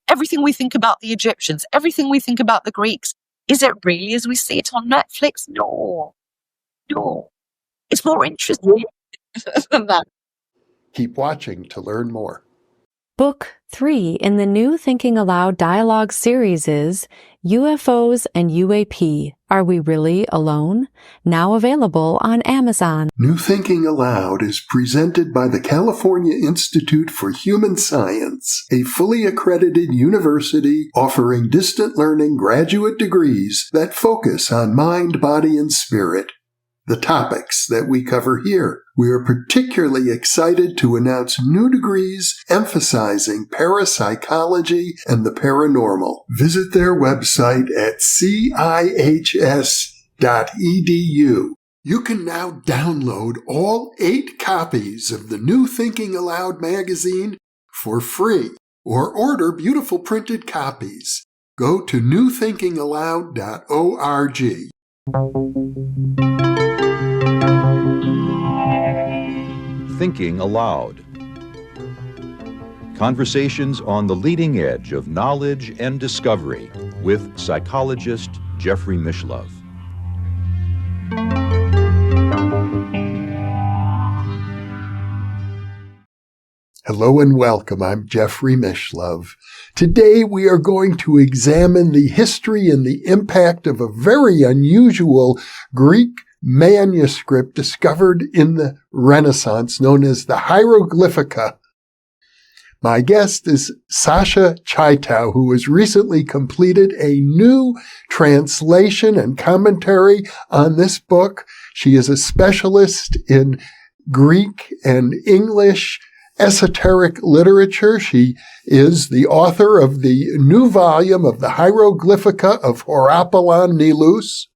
everything we think about the Egyptians, everything we think about the Greeks, is it really as we see it on Netflix? No. It's more interesting than that. Keep watching to learn more. Book 3 in the New Thinking Aloud dialogue series is UFOs and UAP, Are We Really Alone? Now available on Amazon. New Thinking Aloud is presented by the California Institute for Human Science, a fully accredited university offering distant learning graduate degrees that focus on mind, body, and spirit. The topics that we cover here. We are particularly excited to announce new degrees emphasizing parapsychology and the paranormal. Visit their website at cihs.edu. You can now download all 8 copies of the New Thinking Aloud magazine for free, or order beautiful printed copies. Go to newthinkingaloud.org. Thinking Aloud. Conversations on the leading edge of knowledge and discovery with psychologist Jeffrey Mishlove. Hello and welcome. I'm Jeffrey Mishlove. Today we are going to examine the history and the impact of a very unusual Greek manuscript discovered in the Renaissance known as the Hieroglyphica. My guest is Sasha Chaitow, who has recently completed a new translation and commentary on this book. She is a specialist in Greek and English esoteric literature. She is the author of the new volume of the Hieroglyphica of Horapollon Niloos.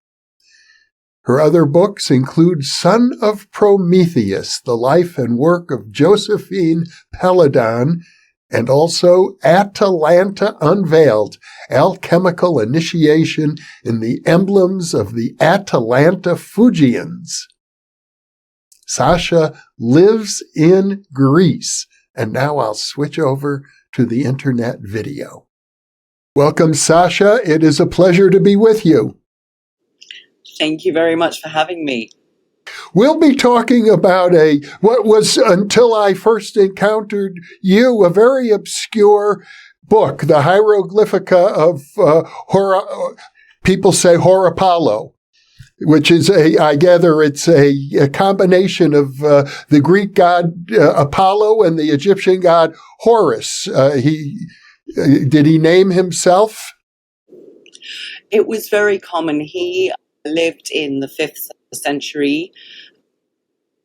Her other books include Son of Prometheus, the life and work of Joséphin Péladan, and also Atalanta Unveiled, Alchemical Initiation in the Emblems of the Atalanta Fugiens. Sasha lives in Greece, and now I'll switch over to the internet video. Welcome, Sasha. It is a pleasure to be with you. Thank you very much for having me. We'll be talking about what was, until I first encountered you, a very obscure book, the Hieroglyphica of people say Horapollon, which is I gather it's a combination of the Greek god Apollo and the Egyptian god Horus. Did he name himself? It was very common. He lived in the 5th century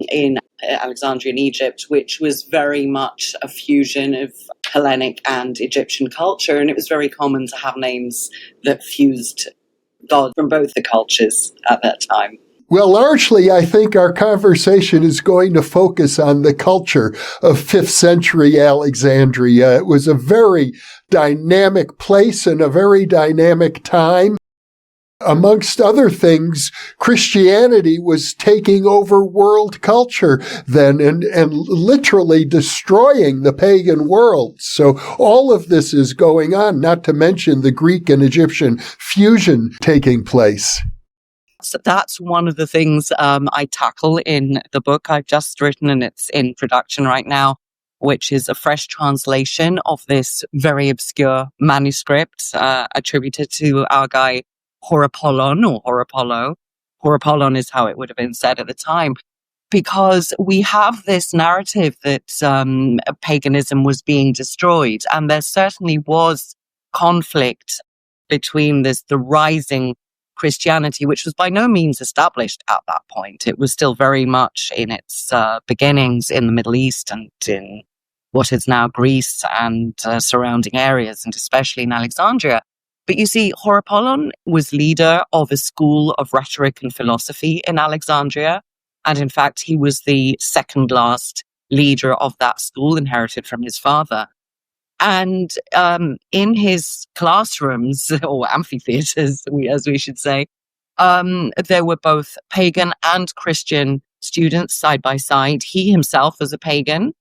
in Alexandria in Egypt, which was very much a fusion of Hellenic and Egyptian culture, and it was very common to have names that fused gods from both the cultures at that time. Well, largely, I think our conversation is going to focus on the culture of 5th century Alexandria. It was a very dynamic place and a very dynamic time. Amongst other things, Christianity was taking over world culture then and literally destroying the pagan world. So all of this is going on, not to mention the Greek and Egyptian fusion taking place. So that's one of the things I tackle in the book I've just written, and it's in production right now, which is a fresh translation of this very obscure manuscript attributed to our guy Horapollon or Horapollo. Horapollon is how it would have been said at the time, because we have this narrative that paganism was being destroyed, and there certainly was conflict between the rising Christianity, which was by no means established at that point. It was still very much in its beginnings in the Middle East and in what is now Greece and surrounding areas, and especially in Alexandria. But you see, Horapollon was leader of a school of rhetoric and philosophy in Alexandria. And in fact, he was the second last leader of that school, inherited from his father. And in his classrooms, or amphitheaters, as we should say, there were both pagan and Christian students side by side. He himself was a pagan.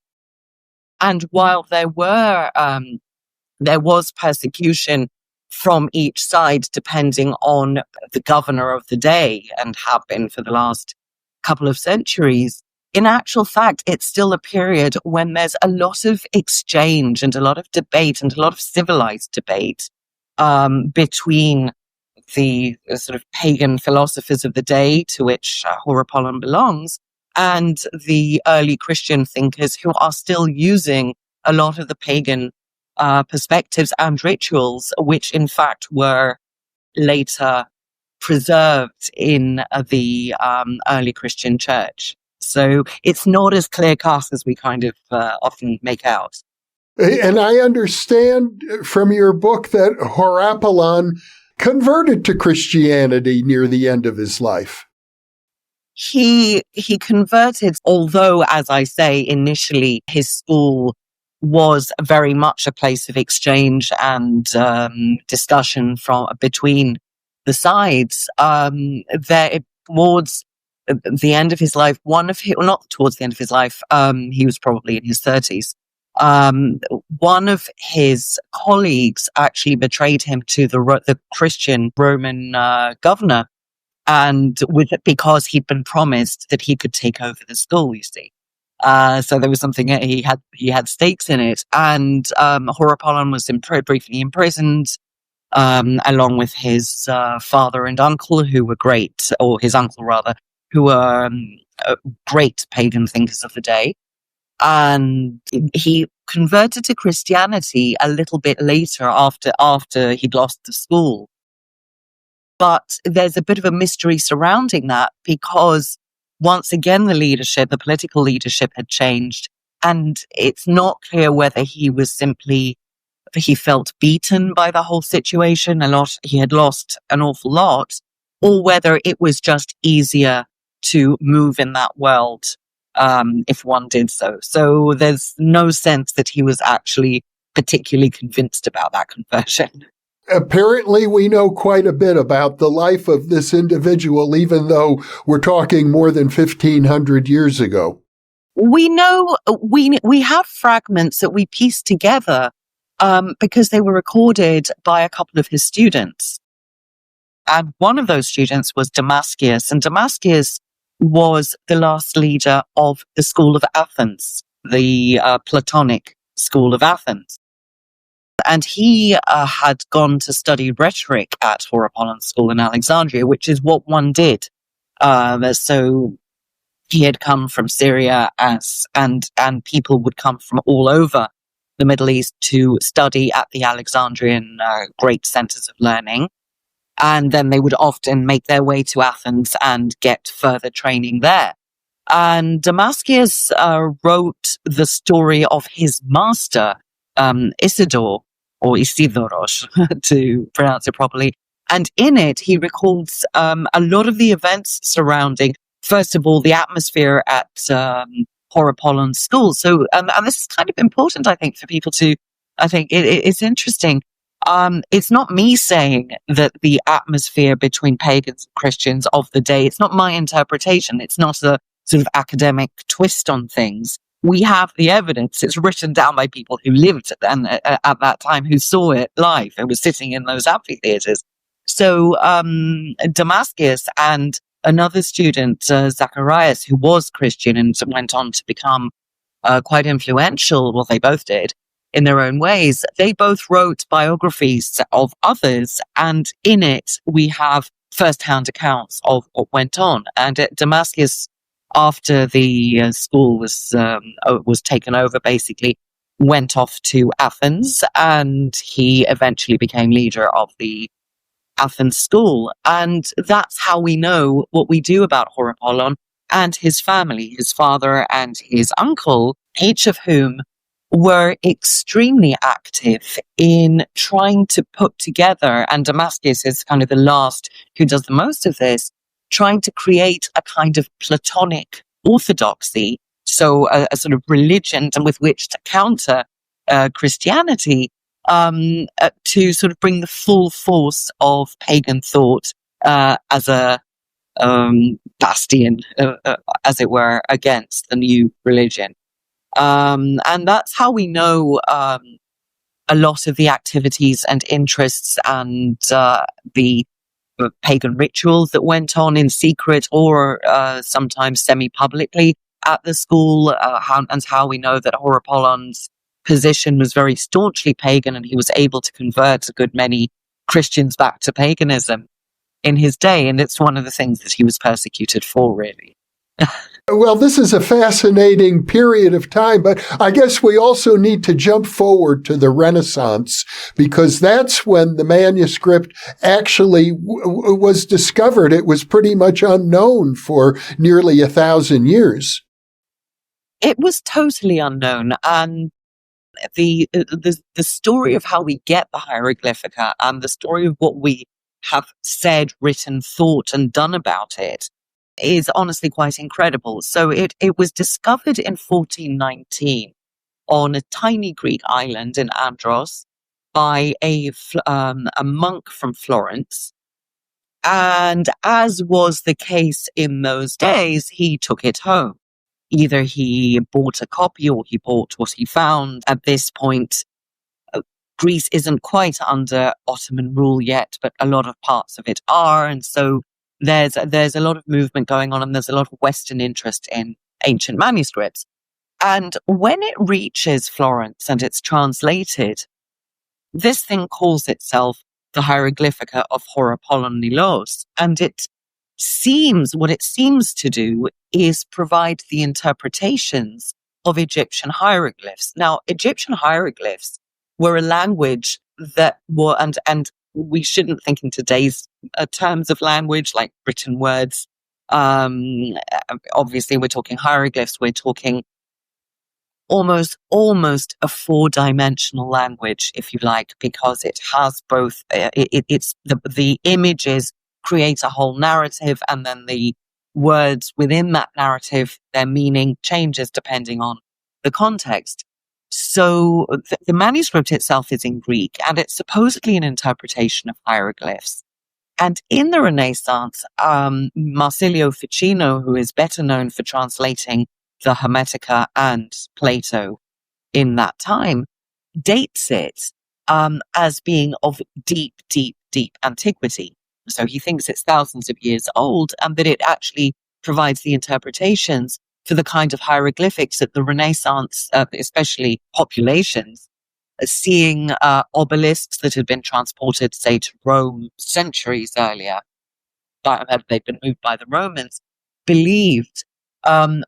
And while there were there was persecution from each side depending on the governor of the day, and have been for the last couple of centuries. In actual fact, it's still a period when there's a lot of exchange and a lot of debate and a lot of civilized debate between the sort of pagan philosophers of the day, to which Horapollon belongs, and the early Christian thinkers who are still using a lot of the pagan perspectives and rituals, which in fact were later preserved in the early Christian church. So it's not as clear cut as we kind of often make out. And I understand from your book that Horapollon converted to Christianity near the end of his life. He converted, although, as I say, initially his school was very much a place of exchange and discussion between the sides. There, towards the end of his life, not towards the end of his life, he was probably in his 30s. One of his colleagues actually betrayed him to the Christian Roman governor, and because he'd been promised that he could take over the school, you see. So there was something, he had stakes in it, and Horapollon was briefly imprisoned, along with his father and uncle, who were great, or his uncle rather, who were great pagan thinkers of the day. And he converted to Christianity a little bit later after he'd lost the school. But there's a bit of a mystery surrounding that, because once again, the political leadership had changed, and it's not clear whether he felt beaten by the whole situation he had lost an awful lot, or whether it was just easier to move in that world if one did so. So there's no sense that he was actually particularly convinced about that conversion. Apparently, we know quite a bit about the life of this individual, even though we're talking more than 1,500 years ago. We know, we have fragments that we piece together because they were recorded by a couple of his students. And one of those students was Damascius, and Damascius was the last leader of the school of Athens, the Platonic school of Athens. And he had gone to study rhetoric at Horapollon's school in Alexandria, which is what one did. So he had come from Syria, and people would come from all over the Middle East to study at the Alexandrian great centers of learning. And then they would often make their way to Athens and get further training there. And Damascius wrote the story of his master, Isidore, or Isidoros, to pronounce it properly. And in it, he records a lot of the events surrounding, first of all, the atmosphere at Horapollon's school. So, and this is kind of important, I think, for people to, I think it's interesting. It's not me saying that the atmosphere between pagans and Christians of the day, it's not my interpretation. It's not a sort of academic twist on things. We have the evidence. It's written down by people who lived at that time, who saw it live and was sitting in those amphitheaters. So Damascius and another student, Zacharias, who was Christian and went on to become quite influential, well, they both did, in their own ways. They both wrote biographies of others, and in it we have first-hand accounts of what went on. And at Damascus, after the school was taken over, basically went off to Athens, and he eventually became leader of the Athens school. And that's how we know what we do about Horapollon and his family, his father and his uncle, each of whom were extremely active in trying to put together, and Damascus is kind of the last who does the most of this, trying to create a kind of Platonic orthodoxy, so a sort of religion with which to counter Christianity, to sort of bring the full force of pagan thought as a bastion, as it were, against the new religion. And that's how we know a lot of the activities and interests and the pagan rituals that went on in secret or sometimes semi-publicly at the school, how we know that Horapollon's position was very staunchly pagan, and he was able to convert a good many Christians back to paganism in his day. And it's one of the things that he was persecuted for, really. Well, this is a fascinating period of time, but I guess we also need to jump forward to the Renaissance, because that's when the manuscript actually was discovered. It was pretty much unknown for nearly 1,000 years. It was totally unknown, and the story of how we get the Hieroglyphica and the story of what we have said, written, thought, and done about it is honestly quite incredible. So it was discovered in 1419 on a tiny Greek island in Andros by a monk from Florence. And as was the case in those days, he took it home. Either he bought a copy or he bought what he found. At this point, Greece isn't quite under Ottoman rule yet, but a lot of parts of it are. And so there's a lot of movement going on, and there's a lot of Western interest in ancient manuscripts. And when it reaches Florence and it's translated, this thing calls itself the Hieroglyphica of Horapollon Niloos. And what it seems to do is provide the interpretations of Egyptian hieroglyphs. Now, Egyptian hieroglyphs were a language that were, and we shouldn't think in today's terms of language, like written words. Obviously, we're talking hieroglyphs. We're talking almost a four-dimensional language, if you like, because it has both. It's the images create a whole narrative, and then the words within that narrative, their meaning changes depending on the context. So the manuscript itself is in Greek, and it's supposedly an interpretation of hieroglyphs. And in the Renaissance, Marsilio Ficino, who is better known for translating the Hermetica and Plato in that time, dates it as being of deep, deep, deep antiquity. So he thinks it's thousands of years old, and that it actually provides the interpretations for the kind of hieroglyphics that the Renaissance, especially populations, seeing obelisks that had been transported, say, to Rome centuries earlier, they'd been moved by the Romans, believed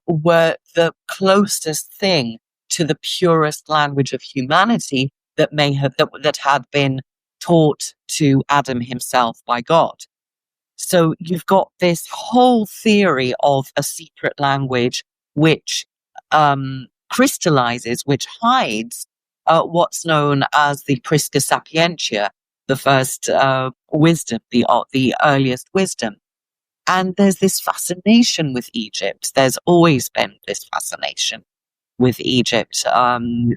were the closest thing to the purest language of humanity that had been taught to Adam himself by God. So you've got this whole theory of a secret language which crystallizes, which hides what's known as the Prisca Sapientia, the first wisdom, the earliest wisdom. And there's this fascination with Egypt. There's always been this fascination with Egypt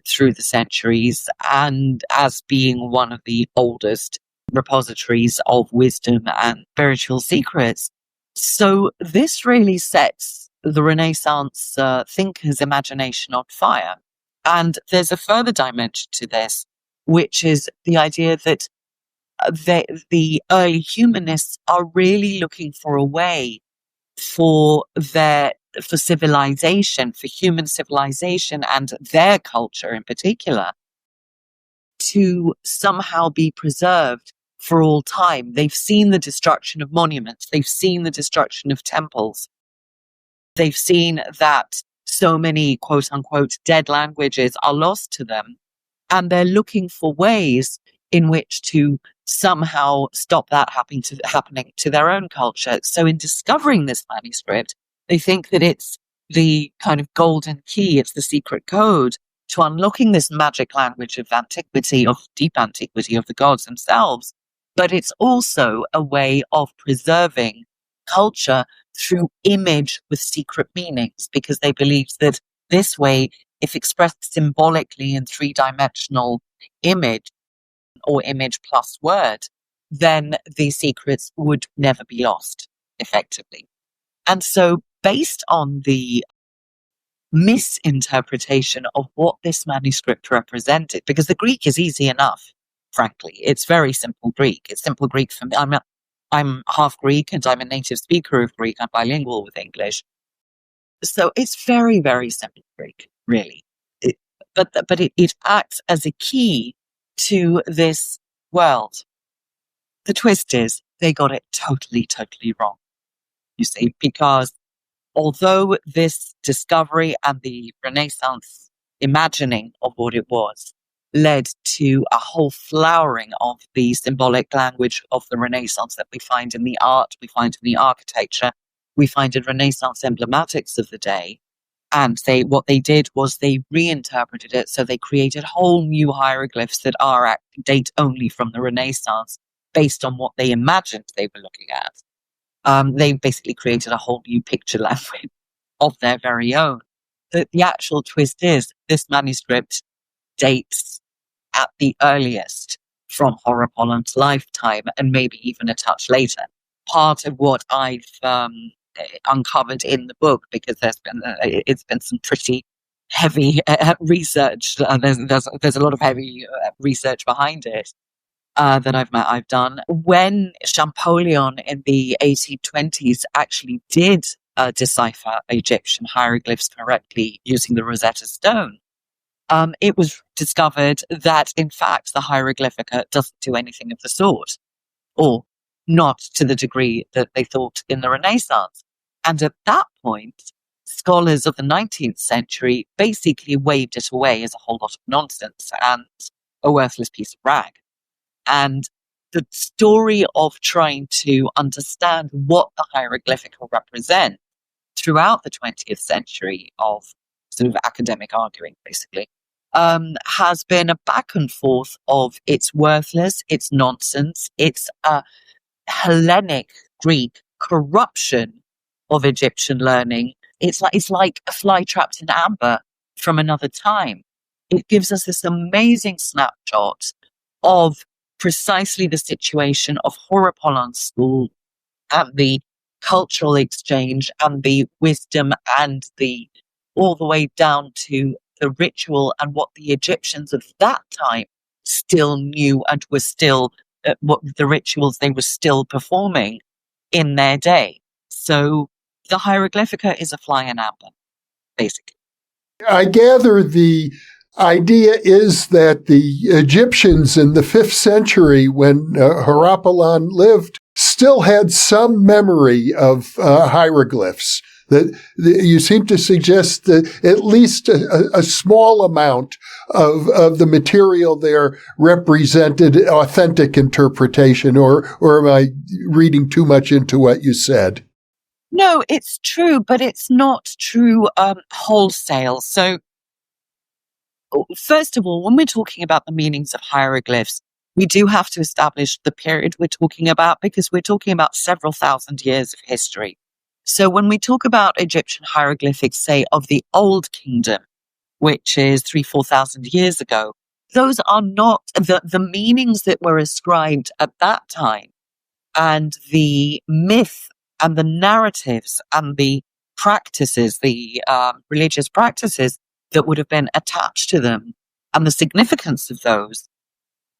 through the centuries, and as being one of the oldest repositories of wisdom and spiritual secrets. So this really sets the Renaissance thinker's imagination on fire. And there's a further dimension to this, which is the idea that the early humanists are really looking for a way for civilization, for human civilization and their culture in particular, to somehow be preserved for all time. They've seen the destruction of monuments. They've seen the destruction of temples. They've seen that so many quote unquote dead languages are lost to them. And they're looking for ways in which to somehow stop that happening to their own culture. So in discovering this manuscript, they think that it's the kind of golden key, it's the secret code to unlocking this magic language of antiquity, of deep antiquity, of the gods themselves. But it's also a way of preserving culture through image with secret meanings, because they believe that this way, if expressed symbolically in three-dimensional image or image plus word, then these secrets would never be lost, effectively. And so based on the misinterpretation of what this manuscript represented, because the Greek is easy enough, frankly. It's very simple Greek. It's simple Greek for me. I'm half Greek and I'm a native speaker of Greek. I'm bilingual with English. So it's very, very simple Greek, really. But it acts as a key to this world. The twist is they got it totally, totally wrong, you see, because although this discovery and the Renaissance imagining of what it was led to a whole flowering of the symbolic language of the Renaissance that we find in the art, we find in the architecture, we find in Renaissance emblematics of the day. And what they did was they reinterpreted it. So they created whole new hieroglyphs that date only from the Renaissance based on what they imagined they were looking at. They basically created a whole new picture language of their very own. The actual twist is this manuscript dates at the earliest from Horapollon's lifetime and maybe even a touch later. Part of what I've uncovered in the book, because it's been some pretty heavy research. There's a lot of heavy research behind it that I've done. When Champollion in the 1820s actually did decipher Egyptian hieroglyphs correctly using the Rosetta Stone, it was discovered that in fact the Hieroglyphica doesn't do anything of the sort, or not to the degree that they thought in the Renaissance. And at that point, scholars of the 19th century basically waved it away as a whole lot of nonsense and a worthless piece of rag. And the story of trying to understand what the Hieroglyphica represent throughout the 20th century of sort of academic arguing, basically, has been a back and forth of it's worthless, it's nonsense, it's a Hellenic Greek corruption of Egyptian learning. It's like a fly trapped in amber from another time. It gives us this amazing snapshot of precisely the situation of Horapollon's school and the cultural exchange and the wisdom and all the way down to the ritual and what the Egyptians of that time still knew and were still what the rituals they were still performing in their day. So the Hieroglyphica is a fly in amber, basically. I gather the idea is that the Egyptians in the 5th century, when Horapollon lived, still had some memory of hieroglyphs. That you seem to suggest that at least a small amount of the material there represented authentic interpretation, or am I reading too much into what you said? No, it's true, but it's not true wholesale. So, first of all, when we're talking about the meanings of hieroglyphs, we do have to establish the period we're talking about, because we're talking about several thousand years of history. So when we talk about Egyptian hieroglyphics, say, of the Old Kingdom, which is 3,000-4,000 years ago, those are not the meanings that were ascribed at that time, and the myth and the narratives and the practices, the religious practices that would have been attached to them, and the significance of those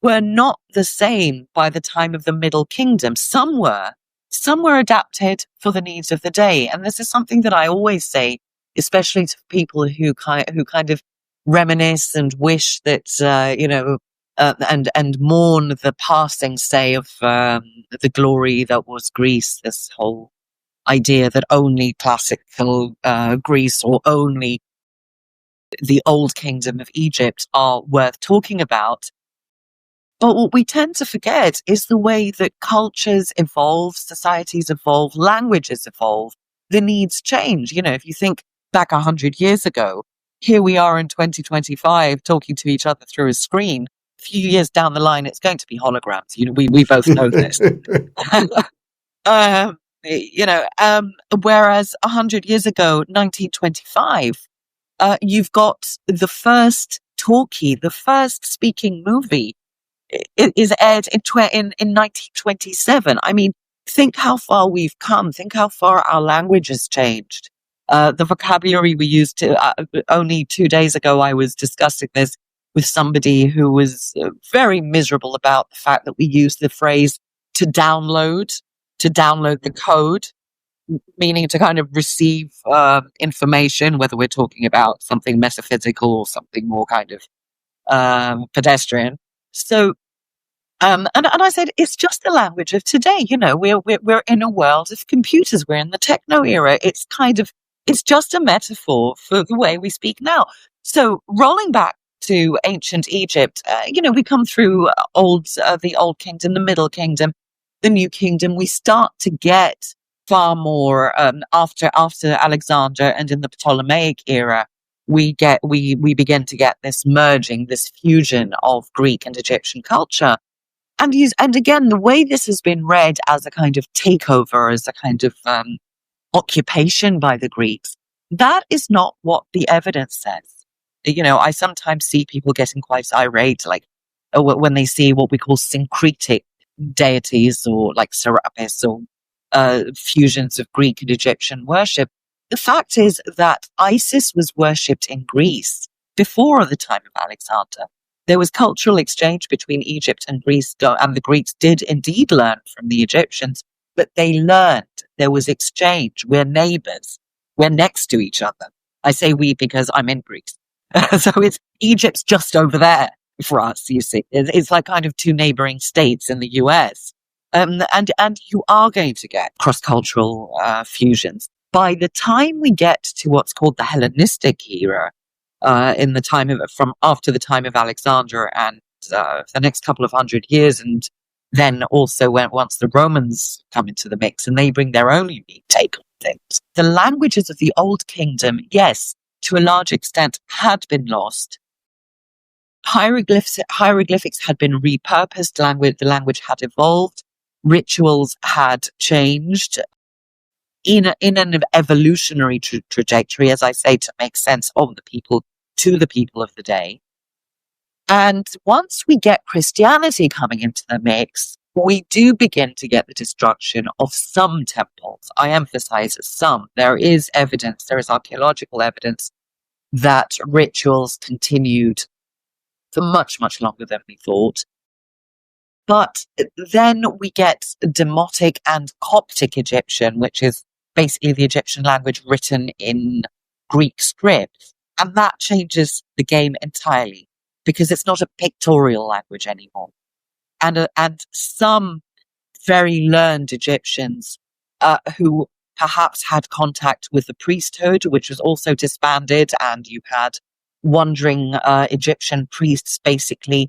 were not the same by the time of the Middle Kingdom. Some were adapted for the needs of the day. And this is something that I always say, especially to people who kind of reminisce and wish that, and mourn the passing, say, of the glory that was Greece, this whole idea that only classical Greece or only the Old Kingdom of Egypt are worth talking about. But what we tend to forget is the way that cultures evolve, societies evolve, languages evolve, the needs change. If you think back 100 years ago, here we are in 2025 talking to each other through a screen. A few years down the line, it's going to be holograms. We both know this. Whereas 100 years ago, 1925, you've got the first talkie, the first speaking movie. It is aired in 1927. I mean, think how far we've come. Think how far our language has changed. The vocabulary we used only 2 days ago, I was discussing this with somebody who was very miserable about the fact that we use the phrase to download the code, meaning to kind of receive information, whether we're talking about something metaphysical or something more kind of pedestrian. So, and I said, it's just the language of today. We're in a world of computers. We're in the techno era. It's just a metaphor for the way we speak now. So rolling back to ancient Egypt, we come through the Old Kingdom, the Middle Kingdom, the New Kingdom. We start to get far more after Alexander and in the Ptolemaic era. We begin to get this merging, this fusion of Greek and Egyptian culture. And again, the way this has been read as a kind of takeover, as a kind of occupation by the Greeks, that is not what the evidence says. I sometimes see people getting quite irate, like when they see what we call syncretic deities, or like Serapis, or fusions of Greek and Egyptian worship. The fact is that Isis was worshipped in Greece before the time of Alexander. There was cultural exchange between Egypt and Greece, and the Greeks did indeed learn from the Egyptians, but they learned. There was exchange. We're neighbors. We're next to each other. I say we because I'm in Greece. So Egypt's just over there for us, you see. It's like kind of two neighboring states in the US. And you are going to get cross-cultural fusions. By the time we get to what's called the Hellenistic era, from after the time of Alexander and the next couple of 100 years, and then also once the Romans come into the mix and they bring their own unique take on things, the languages of the Old Kingdom, yes, to a large extent, had been lost. Hieroglyphics had been repurposed. The language had evolved. Rituals had changed in an evolutionary trajectory, as I say, to make sense of the people, to the people of the day. And once we get Christianity coming into the mix, we do begin to get the destruction of some temples. I emphasize some. There is evidence, there is archaeological evidence that rituals continued for much, much longer than we thought. But then we get Demotic and Coptic Egyptian, which is basically the Egyptian language written in Greek script. And that changes the game entirely, because it's not a pictorial language anymore. And some very learned Egyptians who perhaps had contact with the priesthood, which was also disbanded, and you had wandering Egyptian priests basically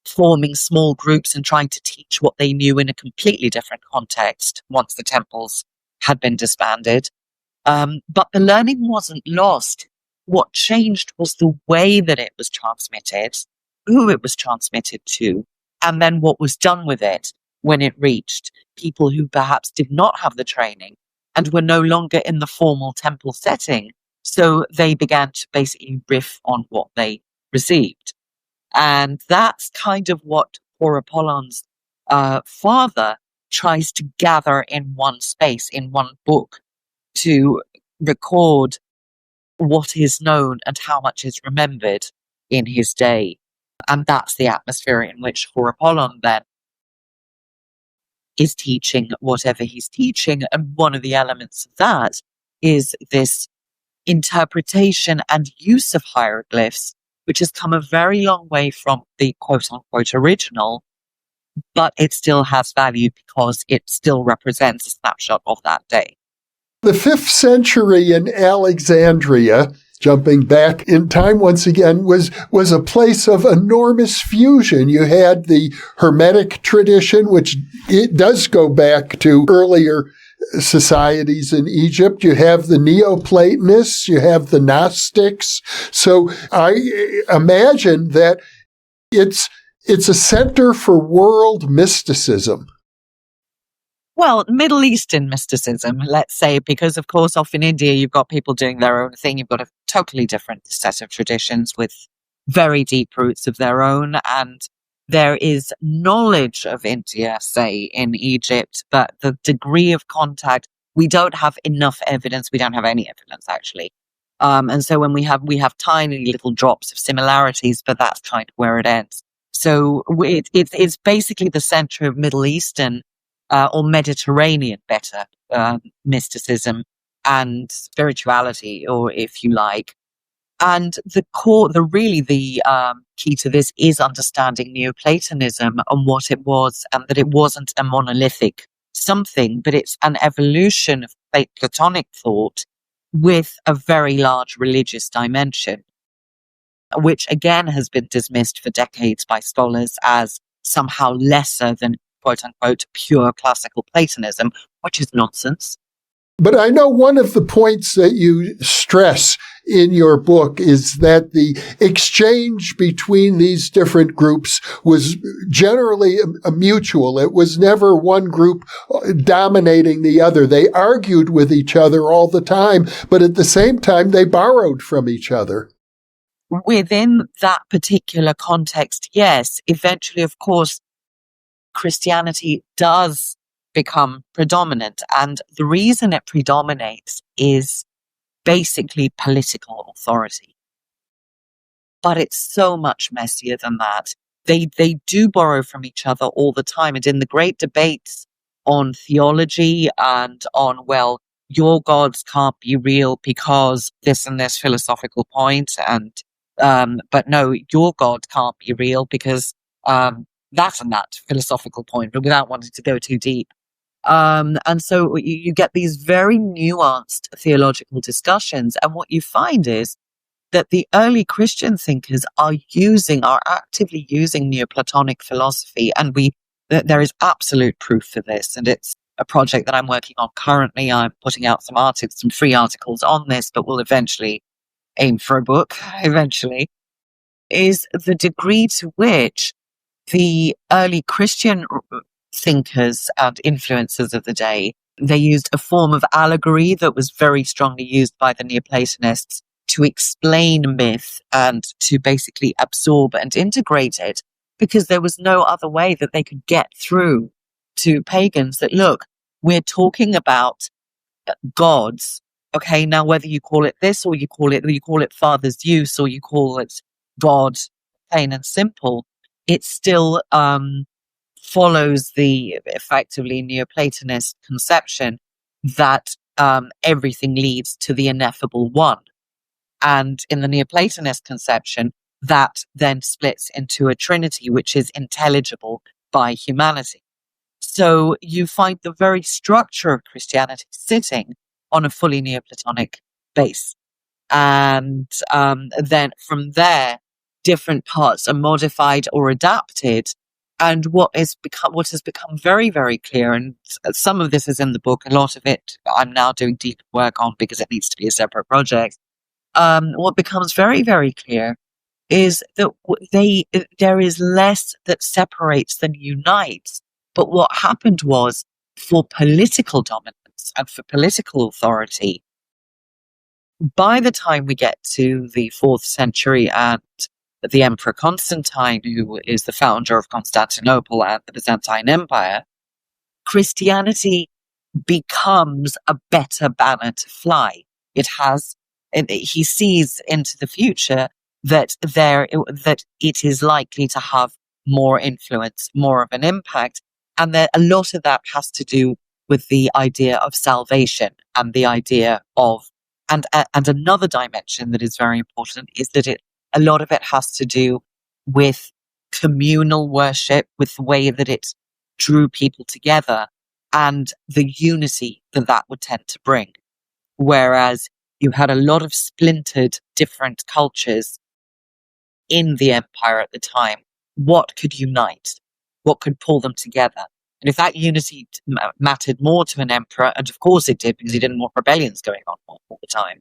forming small groups and trying to teach what they knew in a completely different context once the temples had been disbanded. But the learning wasn't lost. What changed was the way that it was transmitted, who it was transmitted to, and then what was done with it when it reached people who perhaps did not have the training and were no longer in the formal temple setting. So they began to basically riff on what they received. And that's kind of what Horapollon's father tries to gather in one space, in one book, to record what is known and how much is remembered in his day. And that's the atmosphere in which Horapollon then is teaching whatever he's teaching. And one of the elements of that is this interpretation and use of hieroglyphs, which has come a very long way from the quote-unquote original, but it still has value because it still represents a snapshot of that day. The 5th century in Alexandria, jumping back in time once again, was a place of enormous fusion. You had the Hermetic tradition, which it does go back to earlier societies in Egypt. You have the Neoplatonists, you have the Gnostics. So I imagine that it's a center for world mysticism. Well, Middle Eastern mysticism, let's say, because of course off in India you've got people doing their own thing. You've got a totally different set of traditions with very deep roots of their own. And there is knowledge of India, say, in Egypt, but the degree of contact we don't have enough evidence. We don't have any evidence, actually. And so when we have tiny little drops of similarities, but that's kind of where it ends. So it's basically the center of Middle Eastern or Mediterranean, better, mysticism and spirituality, or if you like. And the key to this is understanding Neoplatonism and what it was, and that it wasn't a monolithic something, but it's an evolution of Platonic thought with a very large religious dimension, which again has been dismissed for decades by scholars as somehow lesser than quote unquote pure classical Platonism, which is nonsense. But I know one of the points that you stress in your book is that the exchange between these different groups was generally a mutual. It was never one group dominating the other. They argued with each other all the time, but at the same time, they borrowed from each other. Within that particular context, yes. Eventually, of course, Christianity does become predominant. And the reason it predominates is basically political authority. But it's so much messier than that. They do borrow from each other all the time. And in the great debates on theology and on, well, your gods can't be real because this and this philosophical point, and but no, your God can't be real because that and that philosophical point, but without wanting to go too deep. And so you get these very nuanced theological discussions. And what you find is that the early Christian thinkers are actively using Neoplatonic philosophy. And there is absolute proof for this. And it's a project that I'm working on currently. I'm putting out some free articles on this, but will eventually aim for a book eventually, is the degree to which the early Christian thinkers and influencers of the day, they used a form of allegory that was very strongly used by the Neoplatonists to explain myth and to basically absorb and integrate it, because there was no other way that they could get through to pagans that, look, we're talking about gods. Okay, now whether you call it this or you call it Father Zeus or you call it God, plain and simple, it still follows the effectively Neoplatonist conception that everything leads to the ineffable one. And in the Neoplatonist conception, that then splits into a trinity, which is intelligible by humanity. So you find the very structure of Christianity sitting on a fully Neoplatonic base. And then from there, different parts are modified or adapted. And what has become very, very clear, and some of this is in the book, a lot of it I'm now doing deep work on because it needs to be a separate project. What becomes very, very clear is that there is less that separates than unites. But what happened was, for political dominance and for political authority, by the time we get to the 4th century and the Emperor Constantine, who is the founder of Constantinople and the Byzantine Empire, Christianity becomes a better banner to fly. He sees into the future that it is likely to have more influence, more of an impact, and that a lot of that has to do with the idea of salvation and the idea of, and another dimension that is very important is that a lot of it has to do with communal worship, with the way that it drew people together and the unity that would tend to bring. Whereas you had a lot of splintered different cultures in the empire at the time. What could unite? What could pull them together? And if that unity mattered more to an emperor, and of course it did because he didn't want rebellions going on all the time,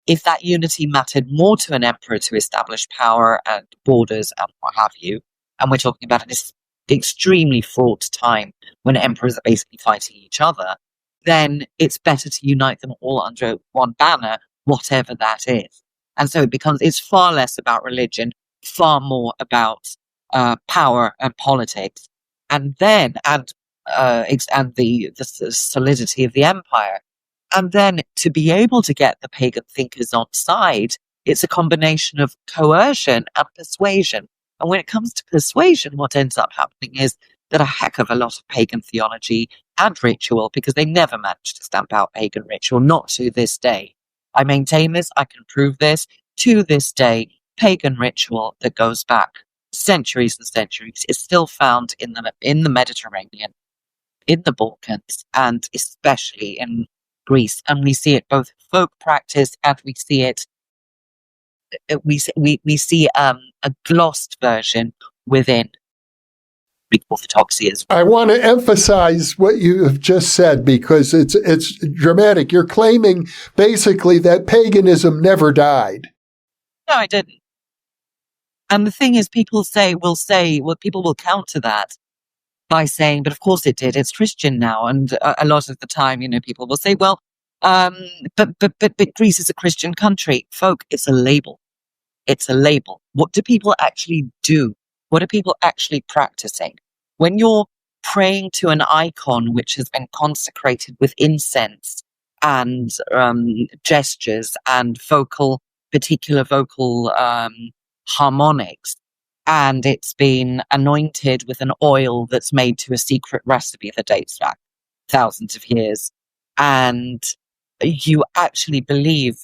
if that unity mattered more to an emperor to establish power and borders and what have you, and we're talking about an extremely fraught time when emperors are basically fighting each other, then it's better to unite them all under one banner, whatever that is. And so it's far less about religion, far more about power and politics. And and the solidity of the empire. And then to be able to get the pagan thinkers on side, it's a combination of coercion and persuasion. And when it comes to persuasion, what ends up happening is that a heck of a lot of pagan theology and ritual, because they never managed to stamp out pagan ritual, not to this day. I maintain this, I can prove this, to this day, pagan ritual that goes back centuries and centuries is still found in the Mediterranean, in the Balkans, and especially in Greece. And we see it both in folk practice, and we see it we see a glossed version within Greek orthodoxy as well. I want to emphasize what you have just said because it's dramatic. You're claiming basically that paganism never died. No, I didn't. And the thing is, people will counter that by saying, but of course it did. It's Christian now. And a lot of the time, people will say, well, but Greece is a Christian country. Folk, it's a label. It's a label. What do people actually do? What are people actually practicing? When you're praying to an icon which has been consecrated with incense and gestures and particular vocal harmonics, and it's been anointed with an oil that's made to a secret recipe that dates back thousands of years, and you actually believe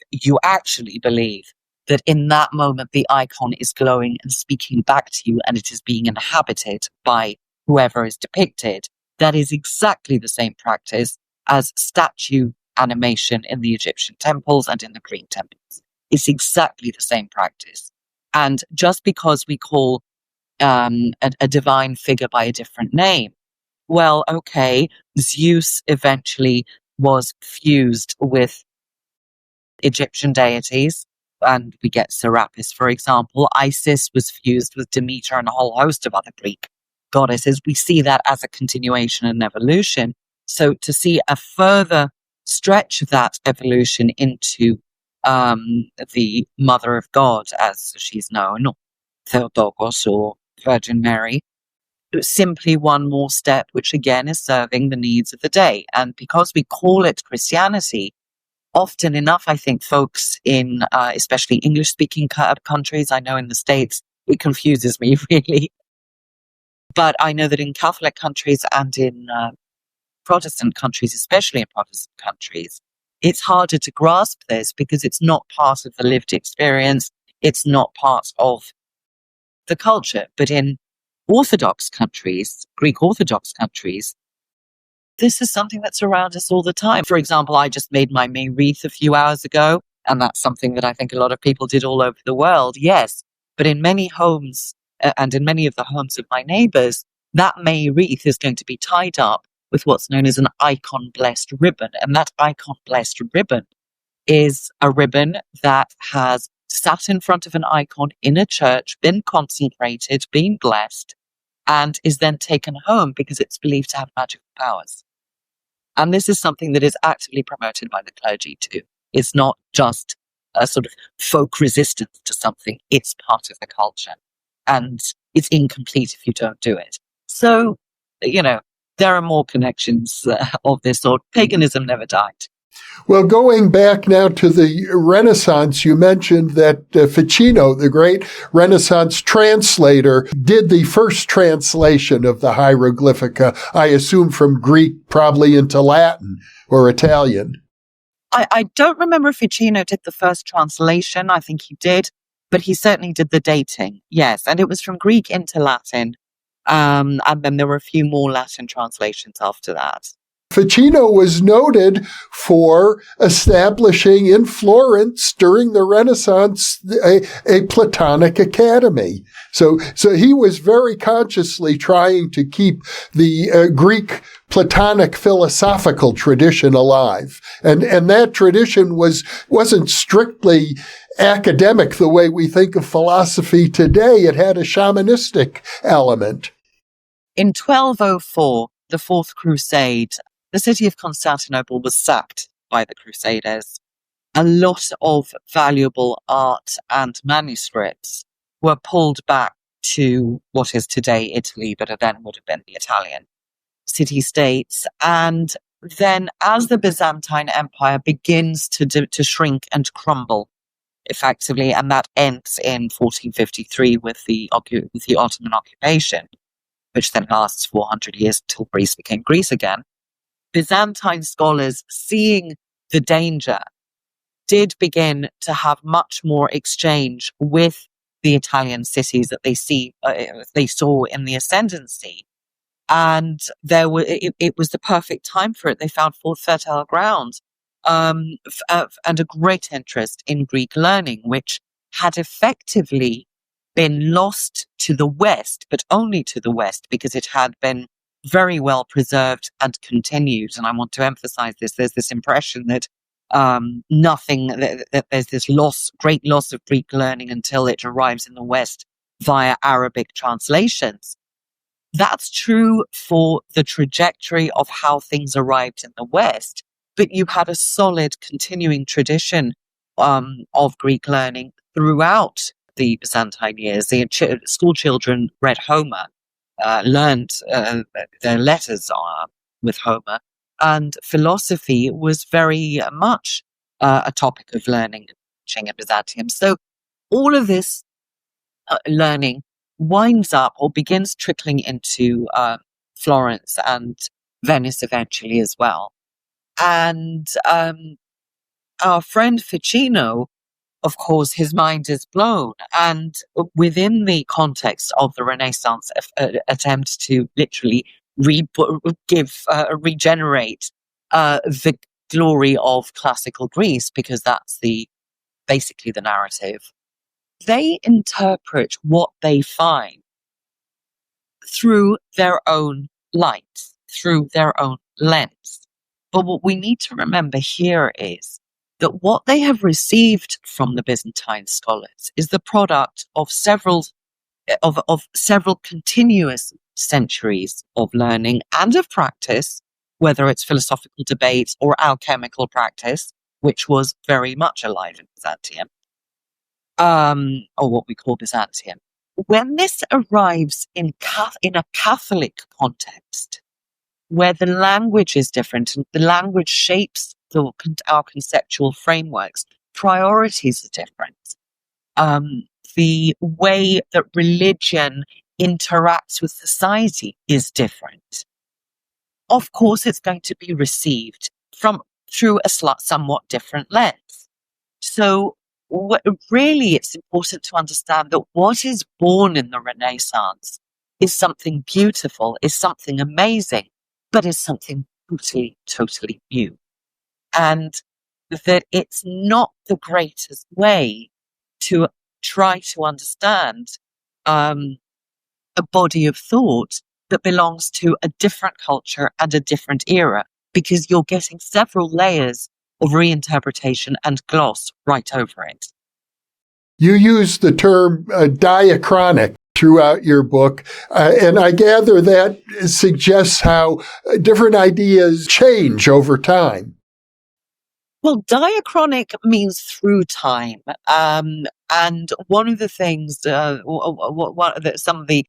that in that moment the icon is glowing and speaking back to you, and it is being inhabited by whoever is depicted. That is exactly the same practice as statue animation in the Egyptian temples and in the Greek temples. It's exactly the same practice. And just because we call a divine figure by a different name, well, okay, Zeus eventually was fused with Egyptian deities, and we get Serapis, for example. Isis was fused with Demeter and a whole host of other Greek goddesses. We see that as a continuation and evolution. So to see a further stretch of that evolution into the Mother of God, as she's known, Theotokos or Virgin Mary, simply one more step, which again is serving the needs of the day. And because we call it Christianity, often enough, I think folks in especially English-speaking countries, I know in the States, it confuses me really. But I know that in Catholic countries and in Protestant countries, especially in Protestant countries, it's harder to grasp this because it's not part of the lived experience. It's not part of the culture. But in Orthodox countries, Greek Orthodox countries, this is something that's around us all the time. For example, I just made my May wreath a few hours ago, and that's something that I think a lot of people did all over the world, yes. But in many homes, and in many of the homes of my neighbors, that May wreath is going to be tied up with what's known as an icon-blessed ribbon. And that icon-blessed ribbon is a ribbon that has sat in front of an icon in a church, been consecrated, been blessed, and is then taken home because it's believed to have magical powers. And this is something that is actively promoted by the clergy too. It's not just a sort of folk resistance to something. It's part of the culture. And it's incomplete if you don't do it. So, there are more connections of this sort. Paganism never died. Well, going back now to the Renaissance, you mentioned that Ficino, the great Renaissance translator, did the first translation of the Hieroglyphica, I assume from Greek probably into Latin or Italian. I don't remember if Ficino did the first translation. I think he did, but he certainly did the dating, yes. And it was from Greek into Latin. And then there were a few more Latin translations after that. Ficino was noted for establishing in Florence during the Renaissance a Platonic academy. So he was very consciously trying to keep the Greek Platonic philosophical tradition alive. And that tradition wasn't strictly academic the way we think of philosophy today. It had a shamanistic element. In 1204, the Fourth Crusade, the city of Constantinople was sacked by the Crusaders. A lot of valuable art and manuscripts were pulled back to what is today Italy, but then would have been the Italian city-states. And then as the Byzantine Empire begins to shrink and crumble effectively, and that ends in 1453 with the Ottoman occupation, which then lasts 400 years until Greece became Greece again, Byzantine scholars, seeing the danger, did begin to have much more exchange with the Italian cities that they saw in the ascendancy. And it was the perfect time for it. They found fertile ground, and a great interest in Greek learning, which had effectively been lost to the West, but only to the West, because it had been very well preserved and continued. And I want to emphasize this. There's this impression that that there's this great loss of Greek learning until it arrives in the West via Arabic translations. That's true for the trajectory of how things arrived in the West, but you had a solid continuing tradition of Greek learning throughout the Byzantine years. The school children read Homer, learned their letters with Homer, and philosophy was very much a topic of learning and teaching in Byzantium. So all of this learning winds up or begins trickling into Florence and Venice eventually as well. And our friend Ficino, of course, his mind is blown. And within the context of the Renaissance attempt to literally regenerate the glory of classical Greece, because that's basically the narrative, they interpret what they find through their own light, through their own lens. But what we need to remember here is that what they have received from the Byzantine scholars is the product of several continuous centuries of learning and of practice, whether it's philosophical debate or alchemical practice, which was very much alive in Byzantium, or what we call Byzantium. When this arrives in a Catholic context, where the language is different and the language shapes our conceptual frameworks, priorities are different. The way that religion interacts with society is different. Of course, it's going to be received through a somewhat different lens. So really, it's important to understand that what is born in the Renaissance is something beautiful, is something amazing, but is something totally new. And that it's not the greatest way to try to understand a body of thought that belongs to a different culture and a different era, because you're getting several layers of reinterpretation and gloss right over it. You use the term diachronic throughout your book, and I gather that suggests how different ideas change over time. Well, diachronic means through time. And one of the things, some of the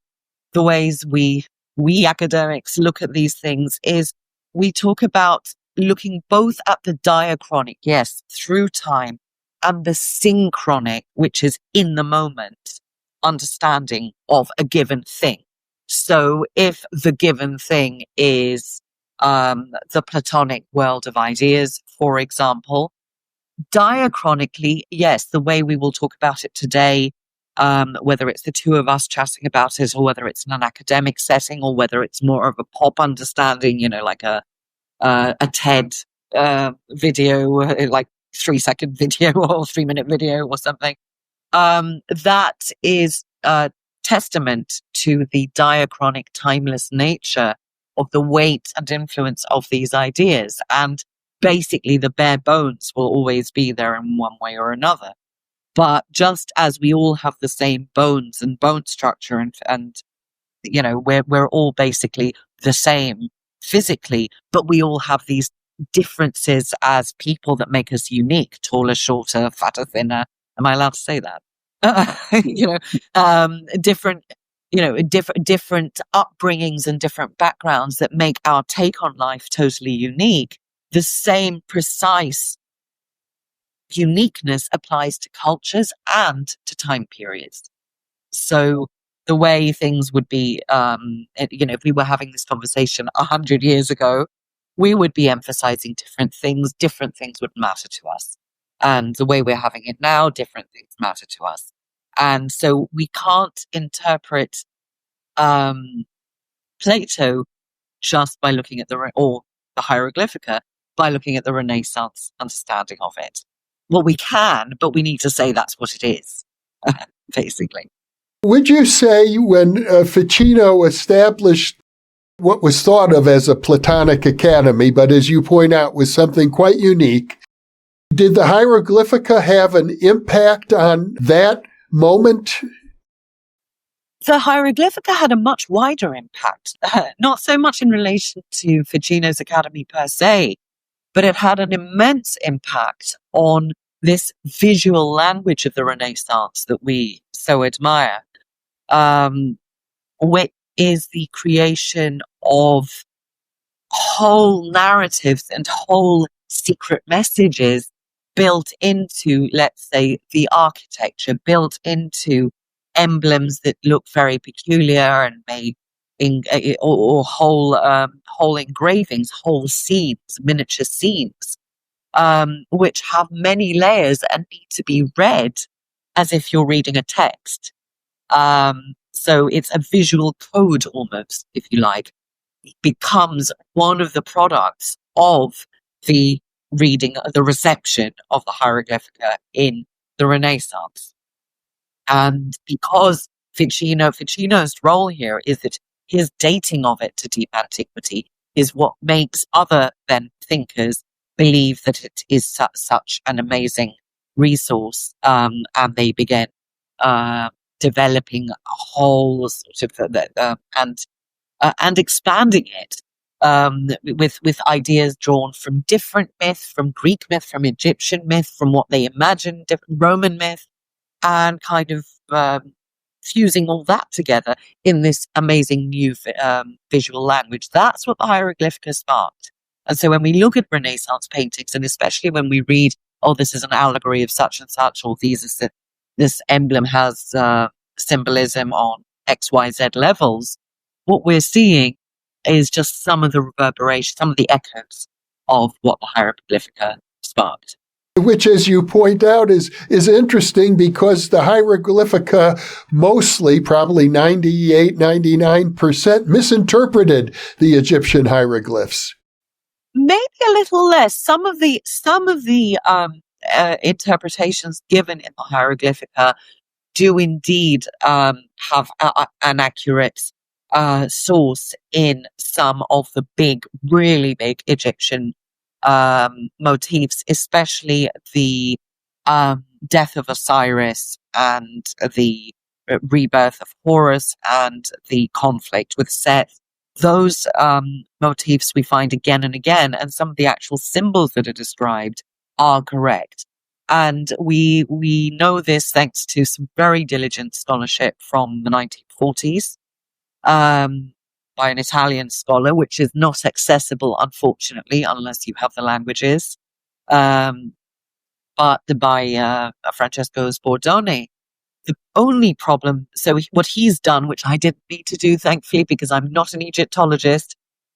ways we academics look at these things is we talk about looking both at the diachronic, yes, through time, and the synchronic, which is in the moment, understanding of a given thing. So if the given thing is the Platonic world of ideas, for example, diachronically, yes, the way we will talk about it today, whether it's the two of us chatting about it, or whether it's in an academic setting, or whether it's more of a pop understanding, like a TED video, like 3-second video or 3-minute video or something. That is a testament to the diachronic, timeless nature of the weight and influence of these ideas. And basically the bare bones will always be there in one way or another. But just as we all have the same bones and bone structure and we're all basically the same physically, but we all have these differences as people that make us unique, taller, shorter, fatter, thinner. Am I allowed to say that? Different different upbringings and different backgrounds that make our take on life totally unique, the same precise uniqueness applies to cultures and to time periods. So the way things would be, if we were having this conversation 100 years ago, we would be emphasizing different things would matter to us. And the way we're having it now, different things matter to us. And so we can't interpret Plato just by looking at the Hieroglyphica by looking at the Renaissance understanding of it. Well, we can, but we need to say that's what it is, basically. Would you say when Ficino established what was thought of as a Platonic academy, but as you point out was something quite unique, did the Hieroglyphica have an impact on that moment? The Hieroglyphica had a much wider impact, not so much in relation to Ficino's academy per se, but it had an immense impact on this visual language of the Renaissance that we so admire, which is the creation of whole narratives and whole secret messages built into, let's say, the architecture, built into emblems that look very peculiar and or whole engravings, whole scenes, miniature scenes, which have many layers and need to be read as if you're reading a text. So it's a visual code almost, if you like. It becomes one of the products of the reading, the reception of the Hieroglyphica in the Renaissance. And because Ficino's role here is that his dating of it to deep antiquity is what makes other then thinkers believe that it is such an amazing resource, and they begin developing a whole sort of and expanding it with ideas drawn from different myth, from Greek myth, from Egyptian myth, from what they imagined, different Roman myth, and kind of fusing all that together in this amazing new visual language. That's what the Hieroglyphica sparked. And so when we look at Renaissance paintings, and especially when we read, oh, this is an allegory of such and such, or this emblem has symbolism on XYZ levels, what we're seeing is just some of the reverberation, some of the echoes of what the Hieroglyphica sparked. Which, as you point out, is interesting because the Hieroglyphica mostly, probably 98, 99%, misinterpreted the Egyptian hieroglyphs. Maybe a little less. Some of the interpretations given in the Hieroglyphica do indeed have an accurate source in some of the really big Egyptian motifs, especially the death of Osiris and the rebirth of Horus and the conflict with Seth. Those motifs we find again and again, and some of the actual symbols that are described are correct. And we know this thanks to some very diligent scholarship from the 1940s by an Italian scholar, which is not accessible, unfortunately, unless you have the languages, but by Francesco Sbordone. The only problem, so what he's done, which I didn't need to do, thankfully, because I'm not an Egyptologist,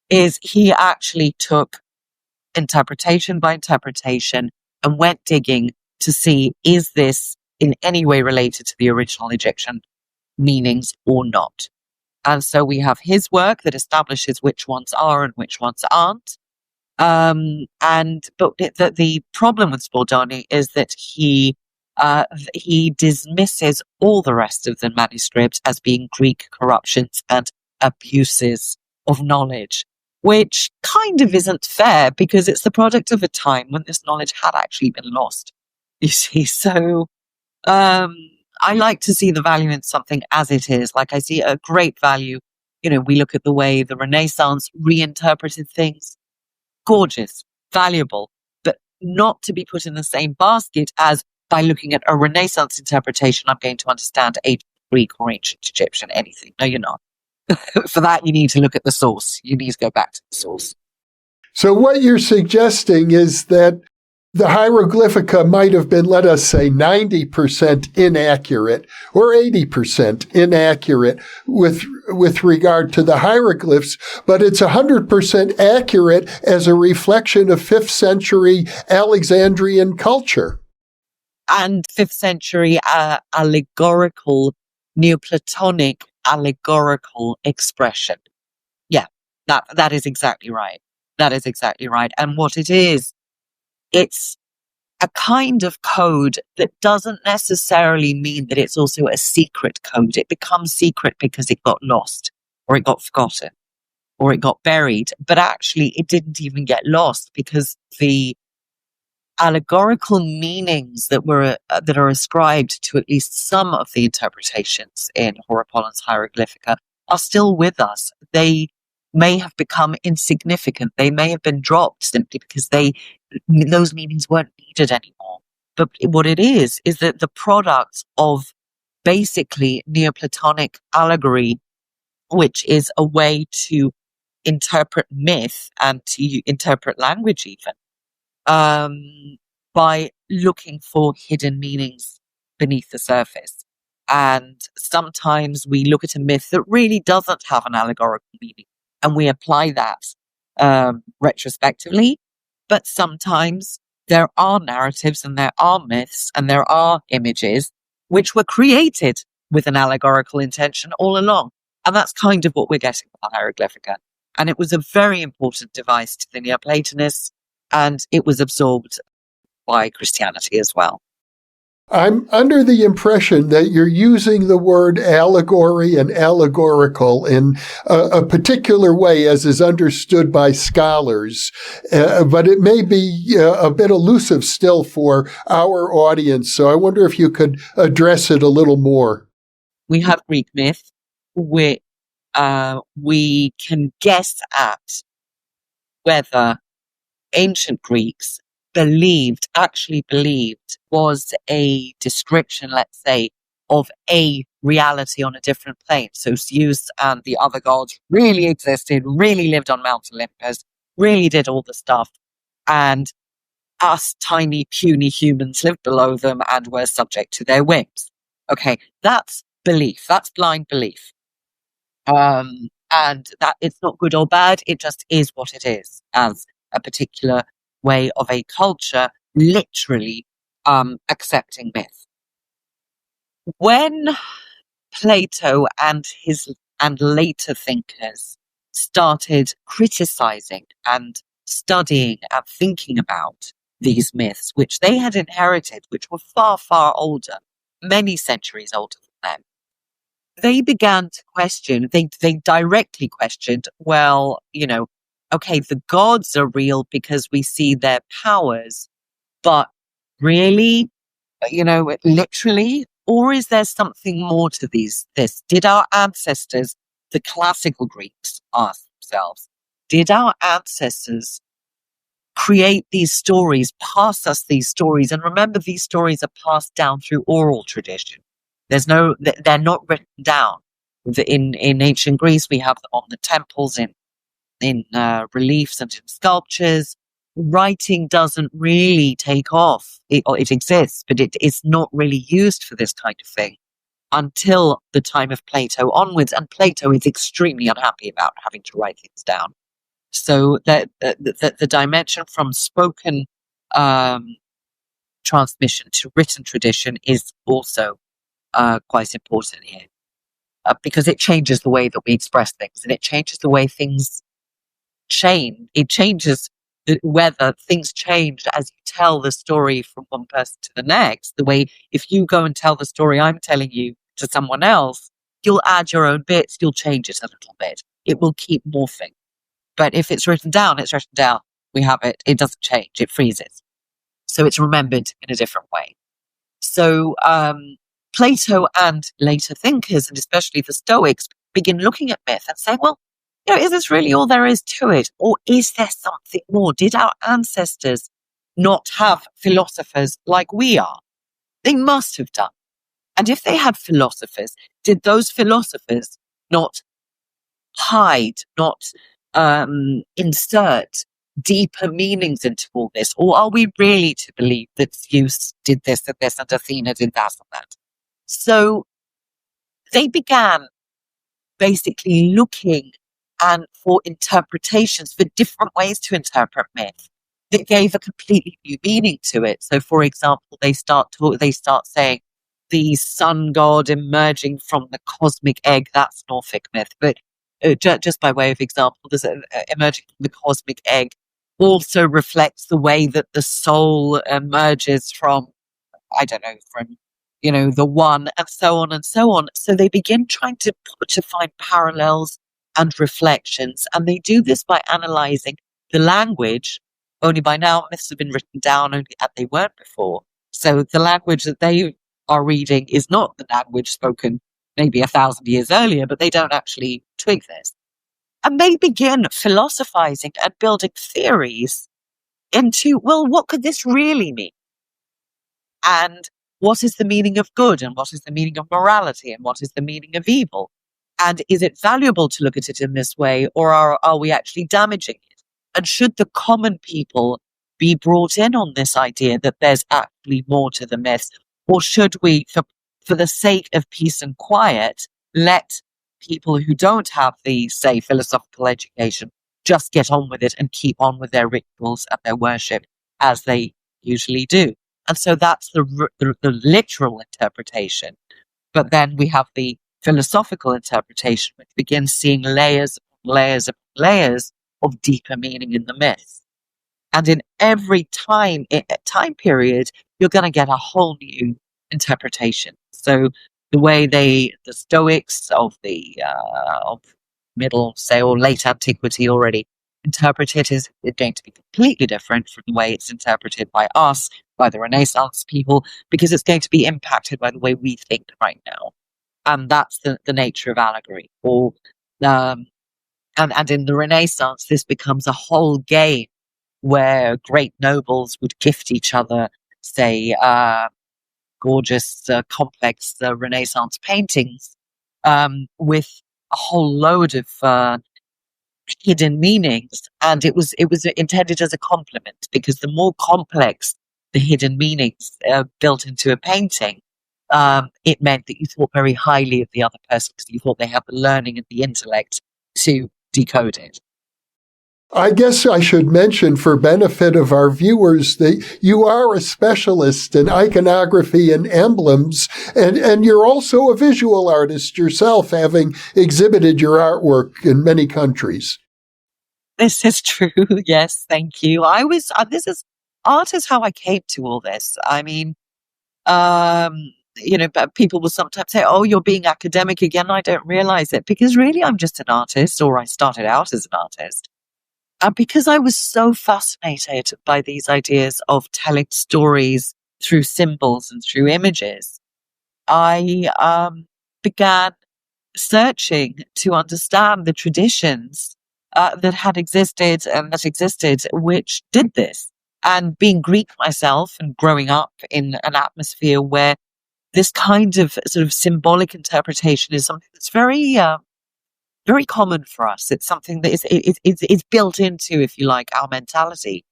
is he actually took interpretation by interpretation and went digging to see, is this in any way related to the original Egyptian meanings or not? And so we have his work that establishes which ones are and which ones aren't. But the problem with Sbordone is that he dismisses all the rest of the manuscript as being Greek corruptions and abuses of knowledge, which kind of isn't fair because it's the product of a time when this knowledge had actually been lost. You see, so I like to see the value in something as it is. Like I see a great value. We look at the way the Renaissance reinterpreted things. Gorgeous, valuable, but not to be put in the same basket as by looking at a Renaissance interpretation, I'm going to understand ancient Greek or ancient Egyptian, anything. No, you're not. For that, you need to look at the source. You need to go back to the source. So what you're suggesting is that the Hieroglyphica might have been, let us say, 90% inaccurate or 80% inaccurate with regard to the hieroglyphs, but it's 100% accurate as a reflection of 5th century Alexandrian culture. And 5th century allegorical, Neoplatonic allegorical expression. Yeah, that is exactly right. That is exactly right. And what it is, it's a kind of code that doesn't necessarily mean that it's also a secret code. It becomes secret because it got lost, or it got forgotten, or it got buried. But actually, it didn't even get lost because the allegorical meanings that are ascribed to at least some of the interpretations in Horapollon's Hieroglyphica are still with us. They may have become insignificant. They may have been dropped simply because those meanings weren't needed anymore. But what it is that the product of basically Neoplatonic allegory, which is a way to interpret myth and to interpret language even, by looking for hidden meanings beneath the surface. And sometimes we look at a myth that really doesn't have an allegorical meaning, and we apply that retrospectively. But sometimes there are narratives and there are myths and there are images which were created with an allegorical intention all along. And that's kind of what we're getting with the Hieroglyphica. And it was a very important device to the Neoplatonists, and it was absorbed by Christianity as well. I'm under the impression that you're using the word allegory and allegorical in a particular way as is understood by scholars, but it may be a bit elusive still for our audience. So I wonder if you could address it a little more. We have Greek myth, which we can guess at whether ancient Greeks actually believed was a description, let's say, of a reality on a different plane. So Zeus and the other gods really existed, really lived on Mount Olympus, really did all the stuff. And us tiny, puny humans lived below them and were subject to their whims. Okay, that's belief. That's blind belief. And that it's not good or bad. It just is what it is as a particular way of a culture literally accepting myth. When Plato and later thinkers started criticizing and studying and thinking about these myths, which they had inherited, which were far, far older, many centuries older than them, they began to question, they directly questioned, well, okay, the gods are real because we see their powers, but really, literally, or is there something more to this? Did our ancestors, the classical Greeks, ask themselves, did our ancestors create these stories, pass us these stories? And remember, these stories are passed down through oral tradition. They're not written down. In ancient Greece, we have them on the temples, in reliefs and in sculptures. Writing doesn't really take off. It exists, but it is not really used for this kind of thing until the time of Plato onwards. And Plato is extremely unhappy about having to write things down. So the dimension from spoken transmission to written tradition is also quite important here, because it changes the way that we express things, and it changes the way things change. It changes whether things change as you tell the story from one person to the next. The way, if you go and tell the story I'm telling you to someone else, you'll add your own bits, you'll change it a little bit. It will keep morphing. But if it's written down, it's written down. We have it. It doesn't change. It freezes. So it's remembered in a different way. So Plato and later thinkers, and especially the Stoics, begin looking at myth and saying, well, is this really all there is to it? Or is there something more? Did our ancestors not have philosophers like we are? They must have done. And if they had philosophers, did those philosophers not hide, not insert deeper meanings into all this? Or are we really to believe that Zeus did this and this and Athena did that and that? So they began basically looking and for interpretations, for different ways to interpret myth that gave a completely new meaning to it. So, for example, they start saying the sun god emerging from the cosmic egg. That's Norfolk myth, but just by way of example, there's emerging from the cosmic egg also reflects the way that the soul emerges from, I don't know, from the one, and so on and so on. So they begin trying to find parallels and reflections, and they do this by analyzing the language. Only by now myths have been written down, only and they weren't before. So the language that they are reading is not the language spoken maybe 1,000 years earlier, but they don't actually twig this. And they begin philosophizing and building theories into, well, what could this really mean? And what is the meaning of good? And what is the meaning of morality? And what is the meaning of evil? And is it valuable to look at it in this way? Or are we actually damaging it? And should the common people be brought in on this idea that there's actually more to the myth? Or should we, for the sake of peace and quiet, let people who don't have the, say, philosophical education just get on with it and keep on with their rituals and their worship as they usually do? And so that's the literal interpretation. But then we have the philosophical interpretation, which begins seeing layers upon layers upon layers of deeper meaning in the myth. And in every time period, you're going to get a whole new interpretation. So the way the Stoics of the of middle, say, or late antiquity already interpret it is going to be completely different from the way it's interpreted by us, by the Renaissance people, because it's going to be impacted by the way we think right now. And that's the nature of allegory. Or and in the Renaissance, this becomes a whole game where great nobles would gift each other, say, gorgeous, complex Renaissance paintings with a whole load of hidden meanings, and it was intended as a compliment, because the more complex the hidden meanings built into a painting, it meant that you thought very highly of the other person because you thought they had the learning and the intellect to decode it. I guess I should mention, for benefit of our viewers, that you are a specialist in iconography and emblems, and you're also a visual artist yourself, having exhibited your artwork in many countries. This is true. Yes, thank you. art is how I came to all this. I mean, but people will sometimes say, "Oh, you're being academic again." I don't realize it, because really I'm just an artist, or I started out as an artist. And because I was so fascinated by these ideas of telling stories through symbols and through images, I began searching to understand the traditions that had existed and that existed which did this. And being Greek myself and growing up in an atmosphere where this kind of sort of symbolic interpretation is something that's very very common for us. It's something that is built into, if you like, our mentality.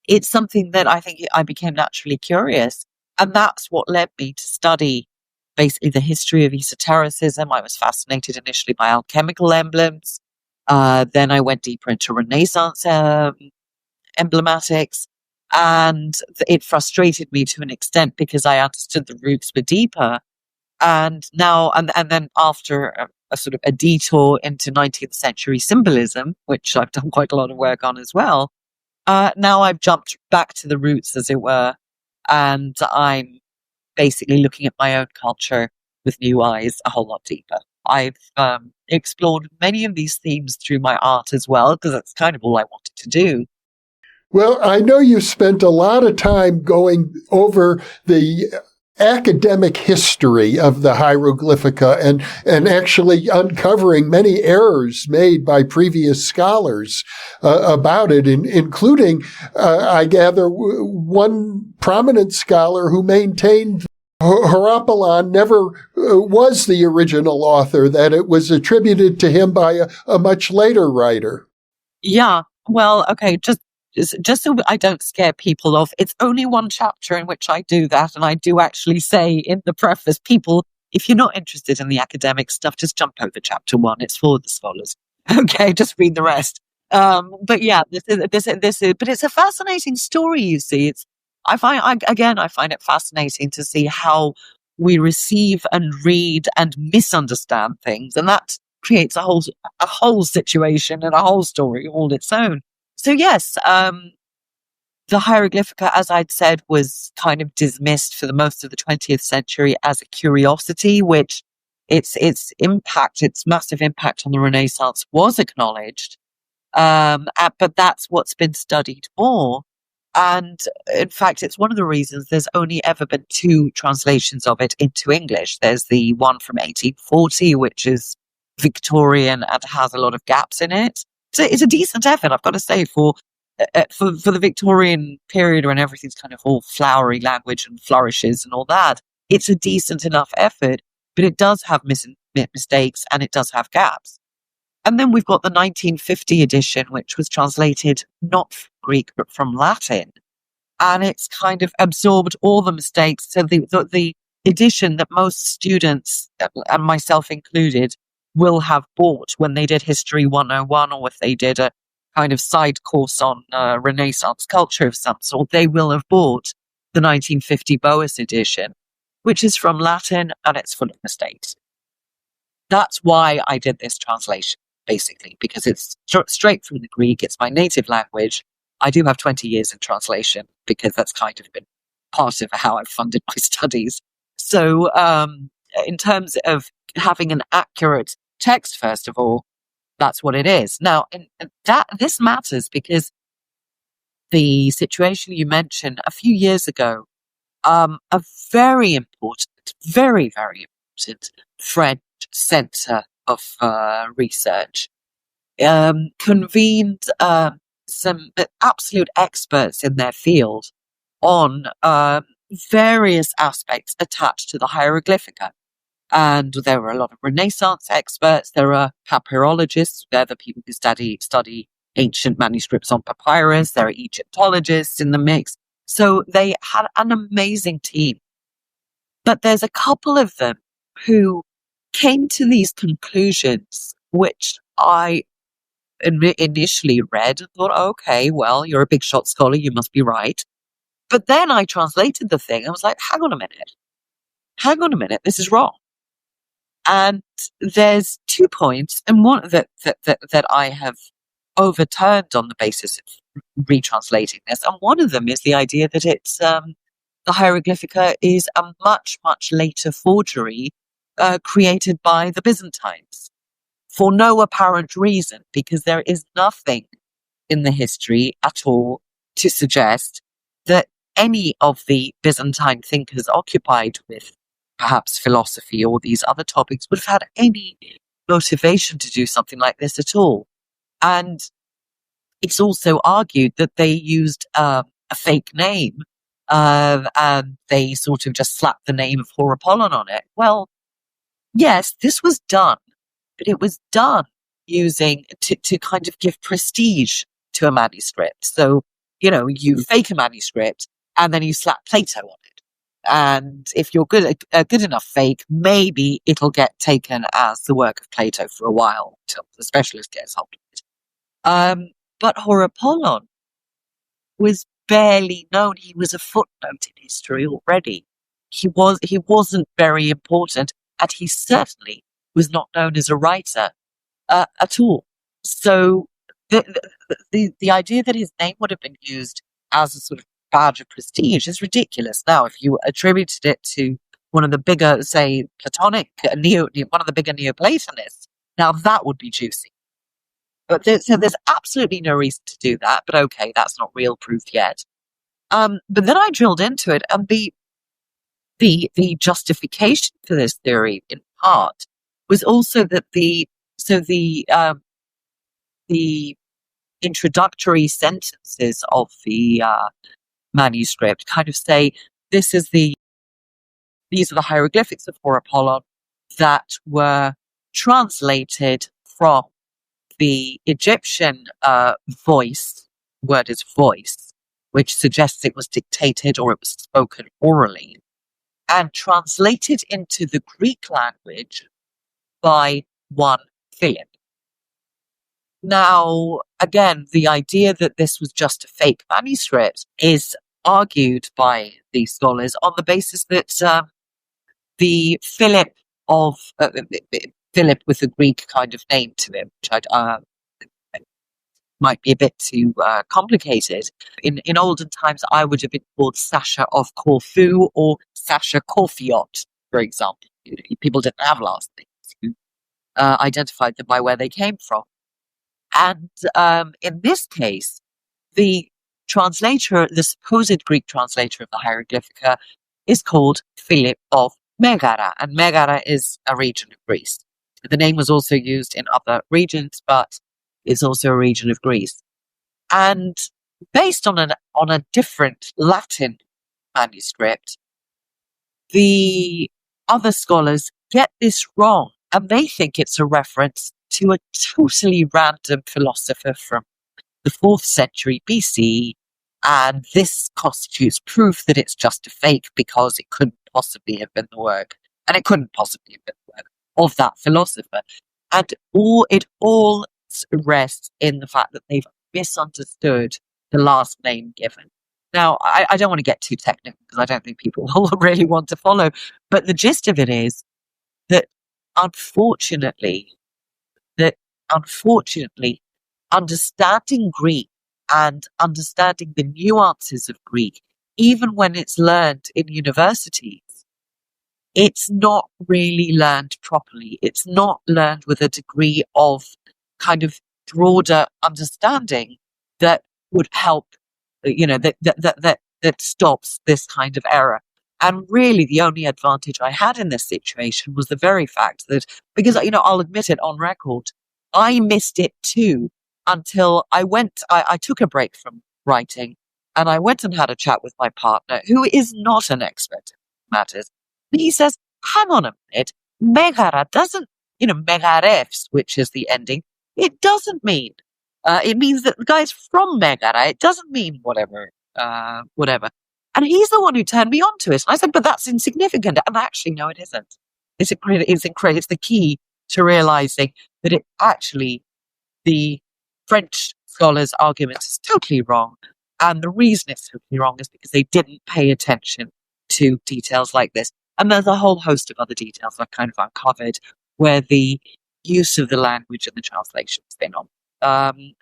It's something that I think I became naturally curious. And that's what led me to study basically the history of esotericism. I was fascinated initially by alchemical emblems. Then I went deeper into Renaissance emblematics. And it frustrated me to an extent because I understood the roots were deeper. And now, and then after a sort of a detour into 19th century symbolism, which I've done quite a lot of work on as well, now I've jumped back to the roots, as it were, and I'm basically looking at my own culture with new eyes a whole lot deeper. I've explored many of these themes through my art as well, because that's kind of all I wanted to do. Well, I know you spent a lot of time going over the academic history of the Hieroglyphica and actually uncovering many errors made by previous scholars about it, including, I gather, one prominent scholar who maintained Horapollon never was the original author, that it was attributed to him by a much later writer. Yeah. Well, okay, just so I don't scare people off, it's only one chapter in which I do that, and I do actually say in the preface, people, if you're not interested in the academic stuff, just jump over chapter 1. It's for the scholars. Okay, just read the rest. But yeah, this is, but it's a fascinating story. You see, I find it fascinating to see how we receive and read and misunderstand things, and that creates a whole situation and a whole story all its own. So yes, the Hieroglyphica, as I'd said, was kind of dismissed for the most of the 20th century as a curiosity, which its massive impact on the Renaissance was acknowledged. But that's what's been studied more. And in fact, it's one of the reasons there's only ever been 2 translations of it into English. There's the one from 1840, which is Victorian and has a lot of gaps in it. So it's a decent effort, I've got to say, for the Victorian period when everything's kind of all flowery language and flourishes and all that. It's a decent enough effort, but it does have mistakes and it does have gaps. And then we've got the 1950 edition, which was translated not from Greek, but from Latin. And it's kind of absorbed all the mistakes. So the edition that most students, and myself included, will have bought when they did History 101, or if they did a kind of side course on Renaissance culture of some sort, they will have bought the 1950 Boas edition, which is from Latin and it's full of mistakes. That's why I did this translation, basically, because it's straight from the Greek. It's my native language. I do have 20 years in translation because that's kind of been part of how I've funded my studies. So in terms of having an accurate text, first of all, that's what it is. Now, this matters because the situation you mentioned a few years ago, a very important, very, very important French center of research convened some absolute experts in their field on various aspects attached to the Hieroglyphica. And there were a lot of Renaissance experts. There are papyrologists. They're the people who study ancient manuscripts on papyrus. There are Egyptologists in the mix. So they had an amazing team. But there's a couple of them who came to these conclusions, which I initially read and thought, okay, well, you're a big shot scholar. You must be right. But then I translated the thing. I was like, hang on a minute. This is wrong. And there's 2 points, and one that I have overturned on the basis of retranslating this. And one of them is the idea that it's the Hieroglyphica is a much, much later forgery created by the Byzantines for no apparent reason, because there is nothing in the history at all to suggest that any of the Byzantine thinkers occupied with perhaps philosophy or these other topics would have had any motivation to do something like this at all. And it's also argued that they used a fake name and they sort of just slapped the name of Horapollon on it. Well, yes, this was done, but it was done using to kind of give prestige to a manuscript. So, you fake a manuscript and then you slap Plato on it. And if you're a good enough fake, maybe it'll get taken as the work of Plato for a while until the specialist gets hold of it. But Horapollon was barely known. He was a footnote in history already. He wasn't very important, and he certainly was not known as a writer at all. So the idea that his name would have been used as a sort of badge of prestige is ridiculous. Now, if you attributed it to one of the bigger, say, Platonic, one of the bigger Neoplatonists, now that would be juicy. But so there's absolutely no reason to do that. But okay, that's not real proof yet. But then I drilled into it, and the justification for this theory, in part, was also that the introductory sentences of the manuscript kind of say, this is the these are the hieroglyphics of Horapollon that were translated from the Egyptian voice, word is voice, which suggests it was dictated or it was spoken orally, and translated into the Greek language by one Philip. Now, again, the idea that this was just a fake manuscript is argued by these scholars on the basis that the Philip of Philip with a Greek kind of name to him, which might be a bit too complicated. In olden times, I would have been called Sasha of Corfu or Sasha Corfiot, for example. People didn't have last names. You identified them by where they came from. And in this case, the translator, the supposed Greek translator of the Hieroglyphica, is called Philip of Megara, and Megara is a region of Greece. The name was also used in other regions, but it's also a region of Greece. And based on a different Latin manuscript, the other scholars get this wrong, and they think it's a reference to a totally random philosopher from the 4th century BC, and this constitutes proof that it's just a fake because it couldn't possibly have been the work, and it couldn't possibly have been the work of that philosopher. And it all rests in the fact that they've misunderstood the last name given. Now, I don't want to get too technical because I don't think people will really want to follow, but the gist of it is that unfortunately, understanding Greek and understanding the nuances of Greek, even when it's learned in universities, it's not really learned properly. It's not learned with a degree of kind of broader understanding that would help, that stops this kind of error. And really, the only advantage I had in this situation was the very fact that, because, I'll admit it on record, I missed it too until I took a break from writing and I went and had a chat with my partner, who is not an expert in matters. And he says, hang on a minute, Megara doesn't, Megarefs, which is the ending, it doesn't mean, it means that the guy's from Megara. It doesn't mean whatever. And he's the one who turned me on to it. And I said, but that's insignificant. And actually, no, it isn't. It's incredible. It's the key to realizing that it actually, the French scholars' argument is totally wrong. And the reason it's totally wrong is because they didn't pay attention to details like this. And there's a whole host of other details I've kind of uncovered where the use of the language and the translation has been on.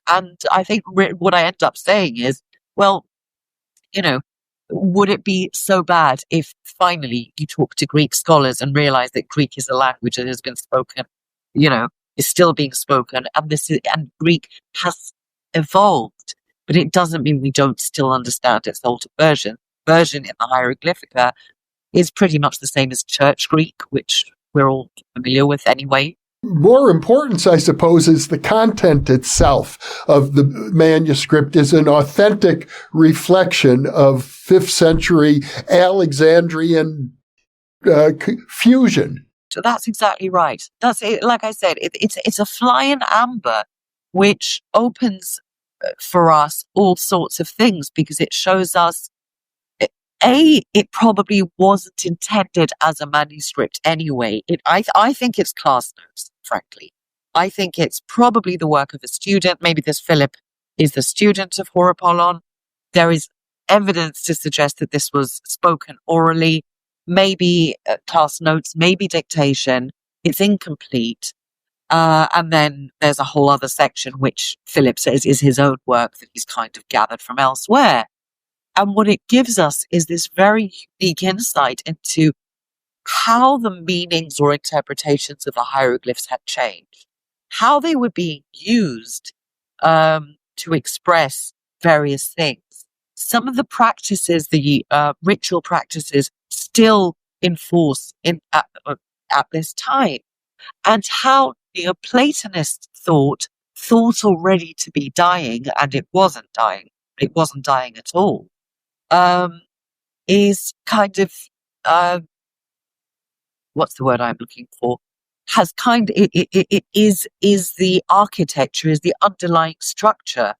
And I think what I end up saying is, well, would it be so bad if finally you talk to Greek scholars and realize that Greek is a language that has been spoken, is still being spoken, and Greek has evolved, but it doesn't mean we don't still understand its older version. Version in the Hieroglyphica is pretty much the same as Church Greek, which we're all familiar with anyway. More importance, I suppose, is the content itself of the manuscript is an authentic reflection of 5th century Alexandrian fusion. So that's exactly right. That's it. Like I said, it's a flying amber, which opens for us all sorts of things because it shows us, it probably wasn't intended as a manuscript anyway. I think it's class notes, frankly. I think it's probably the work of a student. Maybe this Philip is the student of Horapollon. There is evidence to suggest that this was spoken orally, maybe class notes, maybe dictation. It's incomplete. And then there's a whole other section which Philip says is his own work that he's kind of gathered from elsewhere. And what it gives us is this very unique insight into how the meanings or interpretations of the hieroglyphs had changed, how they were being used to express various things. Some of the practices, the ritual practices, still in force at this time, and how Neoplatonists thought already to be dying, and it wasn't dying. It wasn't dying at all. Is kind of what's the word I'm looking for? Has it is the architecture, is the underlying structure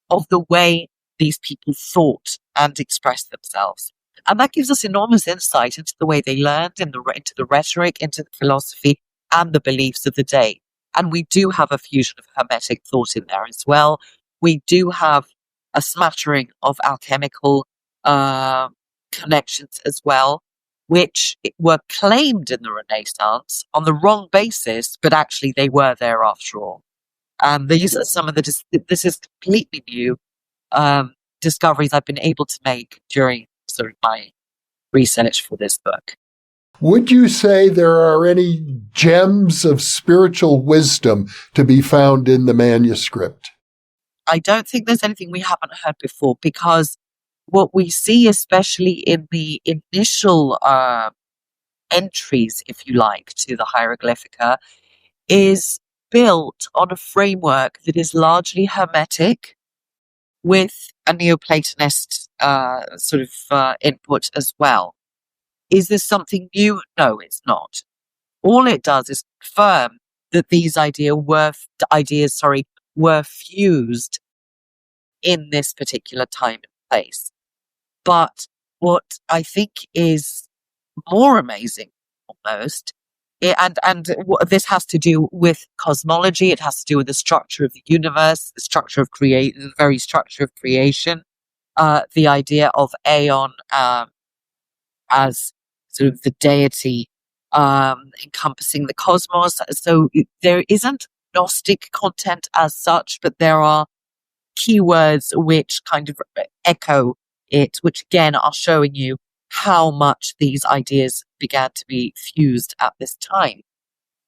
of the way these people thought and expressed themselves. And that gives us enormous insight into the way they learned, into the rhetoric, into the philosophy, and the beliefs of the day. And we do have a fusion of Hermetic thought in there as well. We do have a smattering of alchemical connections as well, which were claimed in the Renaissance on the wrong basis, but actually they were there after all. And these are some of this is completely new discoveries I've been able to make during sort of my research for this book. Would you say there are any gems of spiritual wisdom to be found in the manuscript? I don't think there's anything we haven't heard before, because what we see, especially in the initial entries, if you like, to the Hieroglyphica, is built on a framework that is largely Hermetic, with a Neoplatonist sort of input as well. Is this something new? No, it's not. All it does is confirm that these ideas were fused in this particular time and place. But what I think is more amazing, almost, and this has to do with cosmology. It has to do with the structure of the universe, the structure of the very structure of creation, the idea of Aeon as sort of the deity encompassing the cosmos. So there isn't Gnostic content as such, but there are keywords which kind of echo it, which again are showing you how much these ideas began to be fused at this time.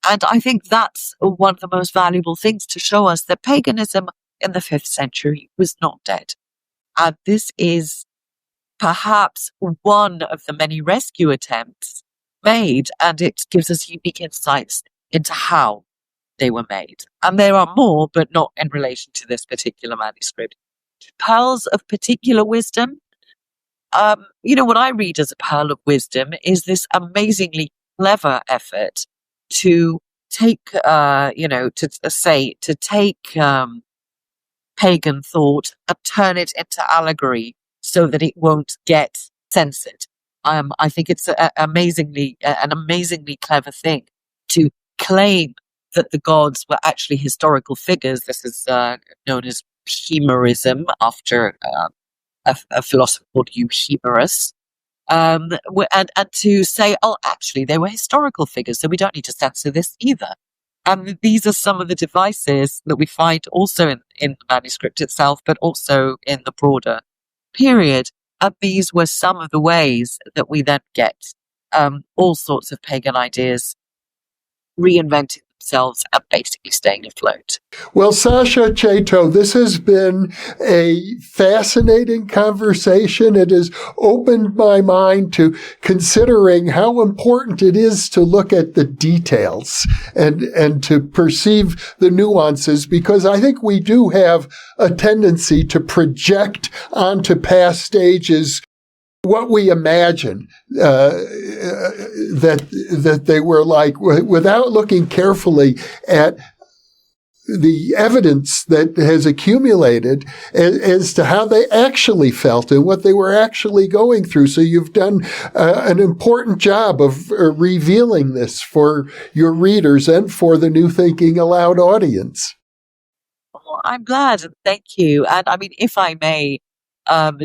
And I think that's one of the most valuable things to show us that paganism in the 5th century was not dead. And this is perhaps one of the many rescue attempts made, and it gives us unique insights into how they were made. And there are more, but not in relation to this particular manuscript. Pearls of particular wisdom. What I read as a pearl of wisdom is this amazingly clever effort to take, pagan thought and turn it into allegory so that it won't get censored. I think it's an amazingly clever thing to claim that the gods were actually historical figures. This is known as chimerism, after a philosopher called Euhemerus. And to say, oh, actually, they were historical figures, so we don't need to censor this either. And these are some of the devices that we find also in the manuscript itself, but also in the broader period. And these were some of the ways that we then get all sorts of pagan ideas reinventing themselves and basically staying afloat. Well, Sasha Chaitow, this has been a fascinating conversation. It has opened my mind to considering how important it is to look at the details and to perceive the nuances, because I think we do have a tendency to project onto past stages what we imagine that they were like, without looking carefully at the evidence that has accumulated as to how they actually felt and what they were actually going through. So you've done an important job of revealing this for your readers and for the New Thinking Aloud audience. Well, I'm glad. Thank you. And I mean, if I may,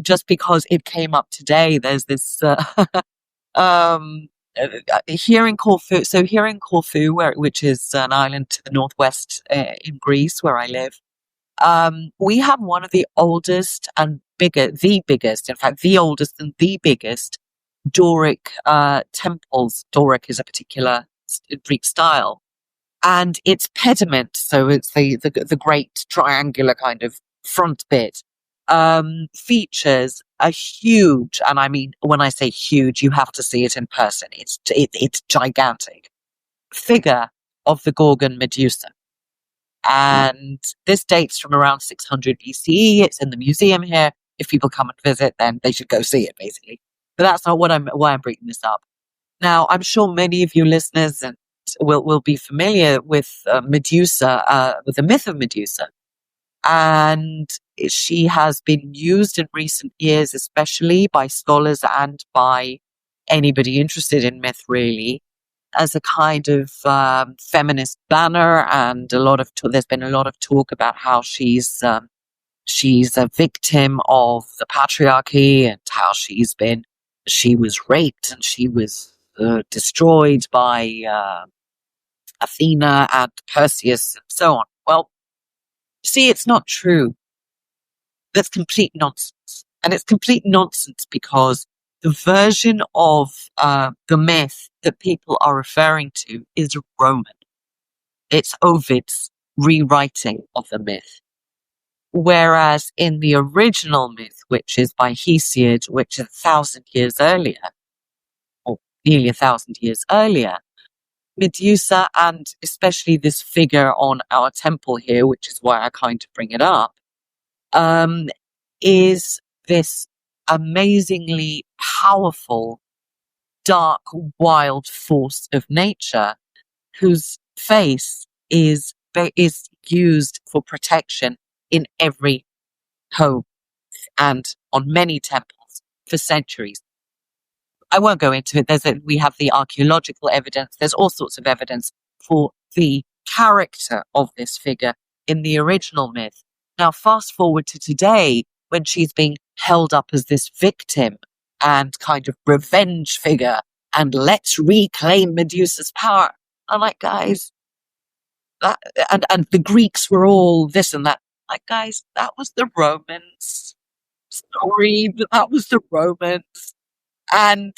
just because it came up today, there's this here in Corfu. So here in Corfu, which is an island to the northwest in Greece, where I live, we have one of the oldest and the biggest Doric temples. Doric is a particular Greek style, and its pediment, so it's the great triangular kind of front bit, features a huge, and I mean, when I say huge, you have to see it in person. It's gigantic figure of the Gorgon Medusa. And this dates from around 600 BCE. It's in the museum here. If people come and visit, then they should go see it, basically. But that's not why I'm bringing this up. Now, I'm sure many of you listeners will be familiar with Medusa, with the myth of Medusa. And she has been used in recent years, especially by scholars and by anybody interested in myth, really, as a kind of feminist banner. And there's been a lot of talk about how she's a victim of the patriarchy, and how she was raped and she was destroyed by Athena and Perseus and so on. Well, see, it's not true. That's complete nonsense. And it's complete nonsense because the version of the myth that people are referring to is Roman. It's Ovid's rewriting of the myth. Whereas in the original myth, which is by Hesiod, which is 1,000 years earlier, or nearly 1,000 years earlier, Medusa, and especially this figure on our temple here, which is why I kind of bring it up, is this amazingly powerful, dark, wild force of nature whose face is used for protection in every home and on many temples for centuries. I won't go into it. We have the archaeological evidence. There's all sorts of evidence for the character of this figure in the original myth. Now, fast forward to today, when she's being held up as this victim and kind of revenge figure, and let's reclaim Medusa's power. I'm like, guys, and the Greeks were all this and that. Like, guys, that was the Romans. Sorry, that was the Romans. And,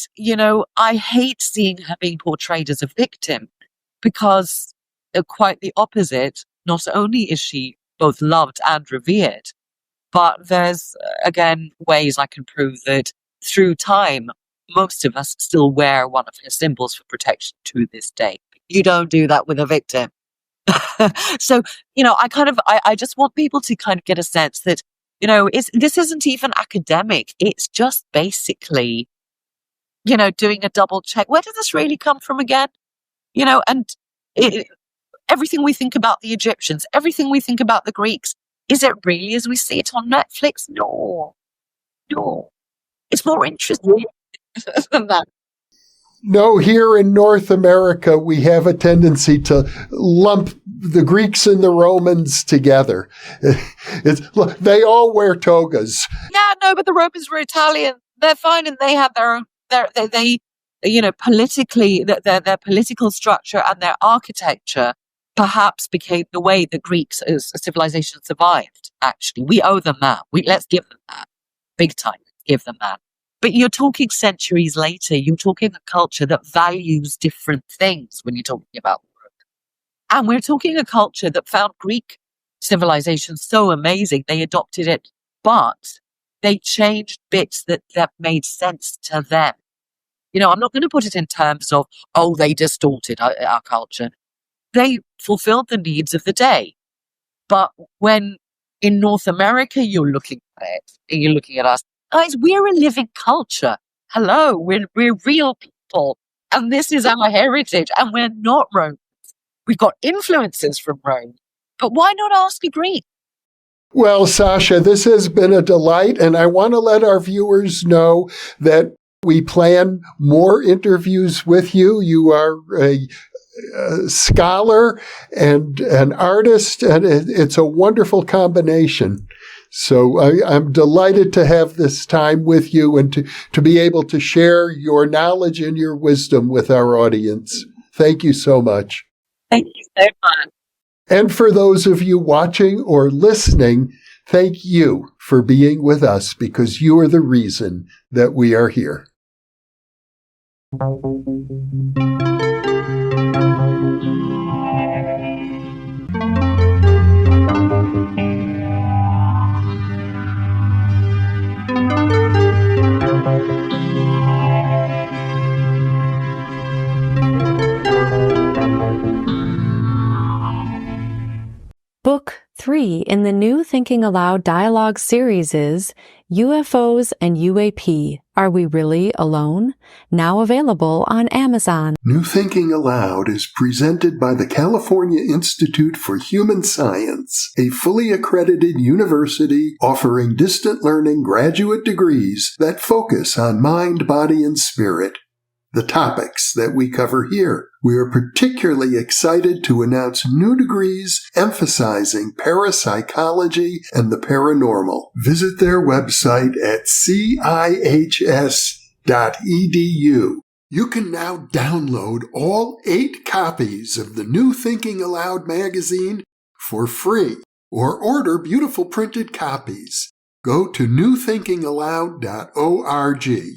I hate seeing her being portrayed as a victim, because quite the opposite. Not only is she both loved and revered, but there's, again, ways I can prove that through time, most of us still wear one of her symbols for protection to this day. You don't do that with a victim. So, I just want people to kind of get a sense that, this isn't even academic. It's just basically, doing a double check. Where did this really come from again? Everything we think about the Egyptians, everything we think about the Greeks, is it really as we see it on Netflix? No. It's more interesting than that. No, here in North America, we have a tendency to lump the Greeks and the Romans together. They all wear togas. Yeah, no, but the Romans were Italian. They're fine, and they have their own. Politically, their political structure and their architecture perhaps became the way the Greeks as a civilization survived. Actually, we owe them that. Let's give them that, big time. Give them that. But you're talking centuries later. You're talking a culture that values different things when you're talking about the Romans. And we're talking a culture that found Greek civilization so amazing they adopted it, but they changed bits that made sense to them. I'm not going to put it in terms of, they distorted our culture. They fulfilled the needs of the day. But when in North America you're looking at it, and you're looking at us, guys, we're a living culture. Hello, we're real people. And this is our heritage. And we're not Romans. We've got influences from Rome. But why not ask a Greek? Well, Sasha, this has been a delight. And I want to let our viewers know that we plan more interviews with you. You are a scholar and an artist, and it's a wonderful combination. So I'm delighted to have this time with you and to be able to share your knowledge and your wisdom with our audience. Thank you so much. Thank you so much. And for those of you watching or listening, thank you for being with us, because you are the reason that we are here. Book 3 in the new Thinking Aloud dialogue series is UFOs and UAP. Are We Really Alone? Now available on Amazon. New Thinking Aloud is presented by the California Institute for Human Science, a fully accredited university offering distant learning graduate degrees that focus on mind, body, and spirit. The topics that we cover here. We are particularly excited to announce new degrees emphasizing parapsychology and the paranormal. Visit their website at cihs.edu. You can now download all 8 copies of the New Thinking Aloud magazine for free, or order beautiful printed copies. Go to newthinkingaloud.org.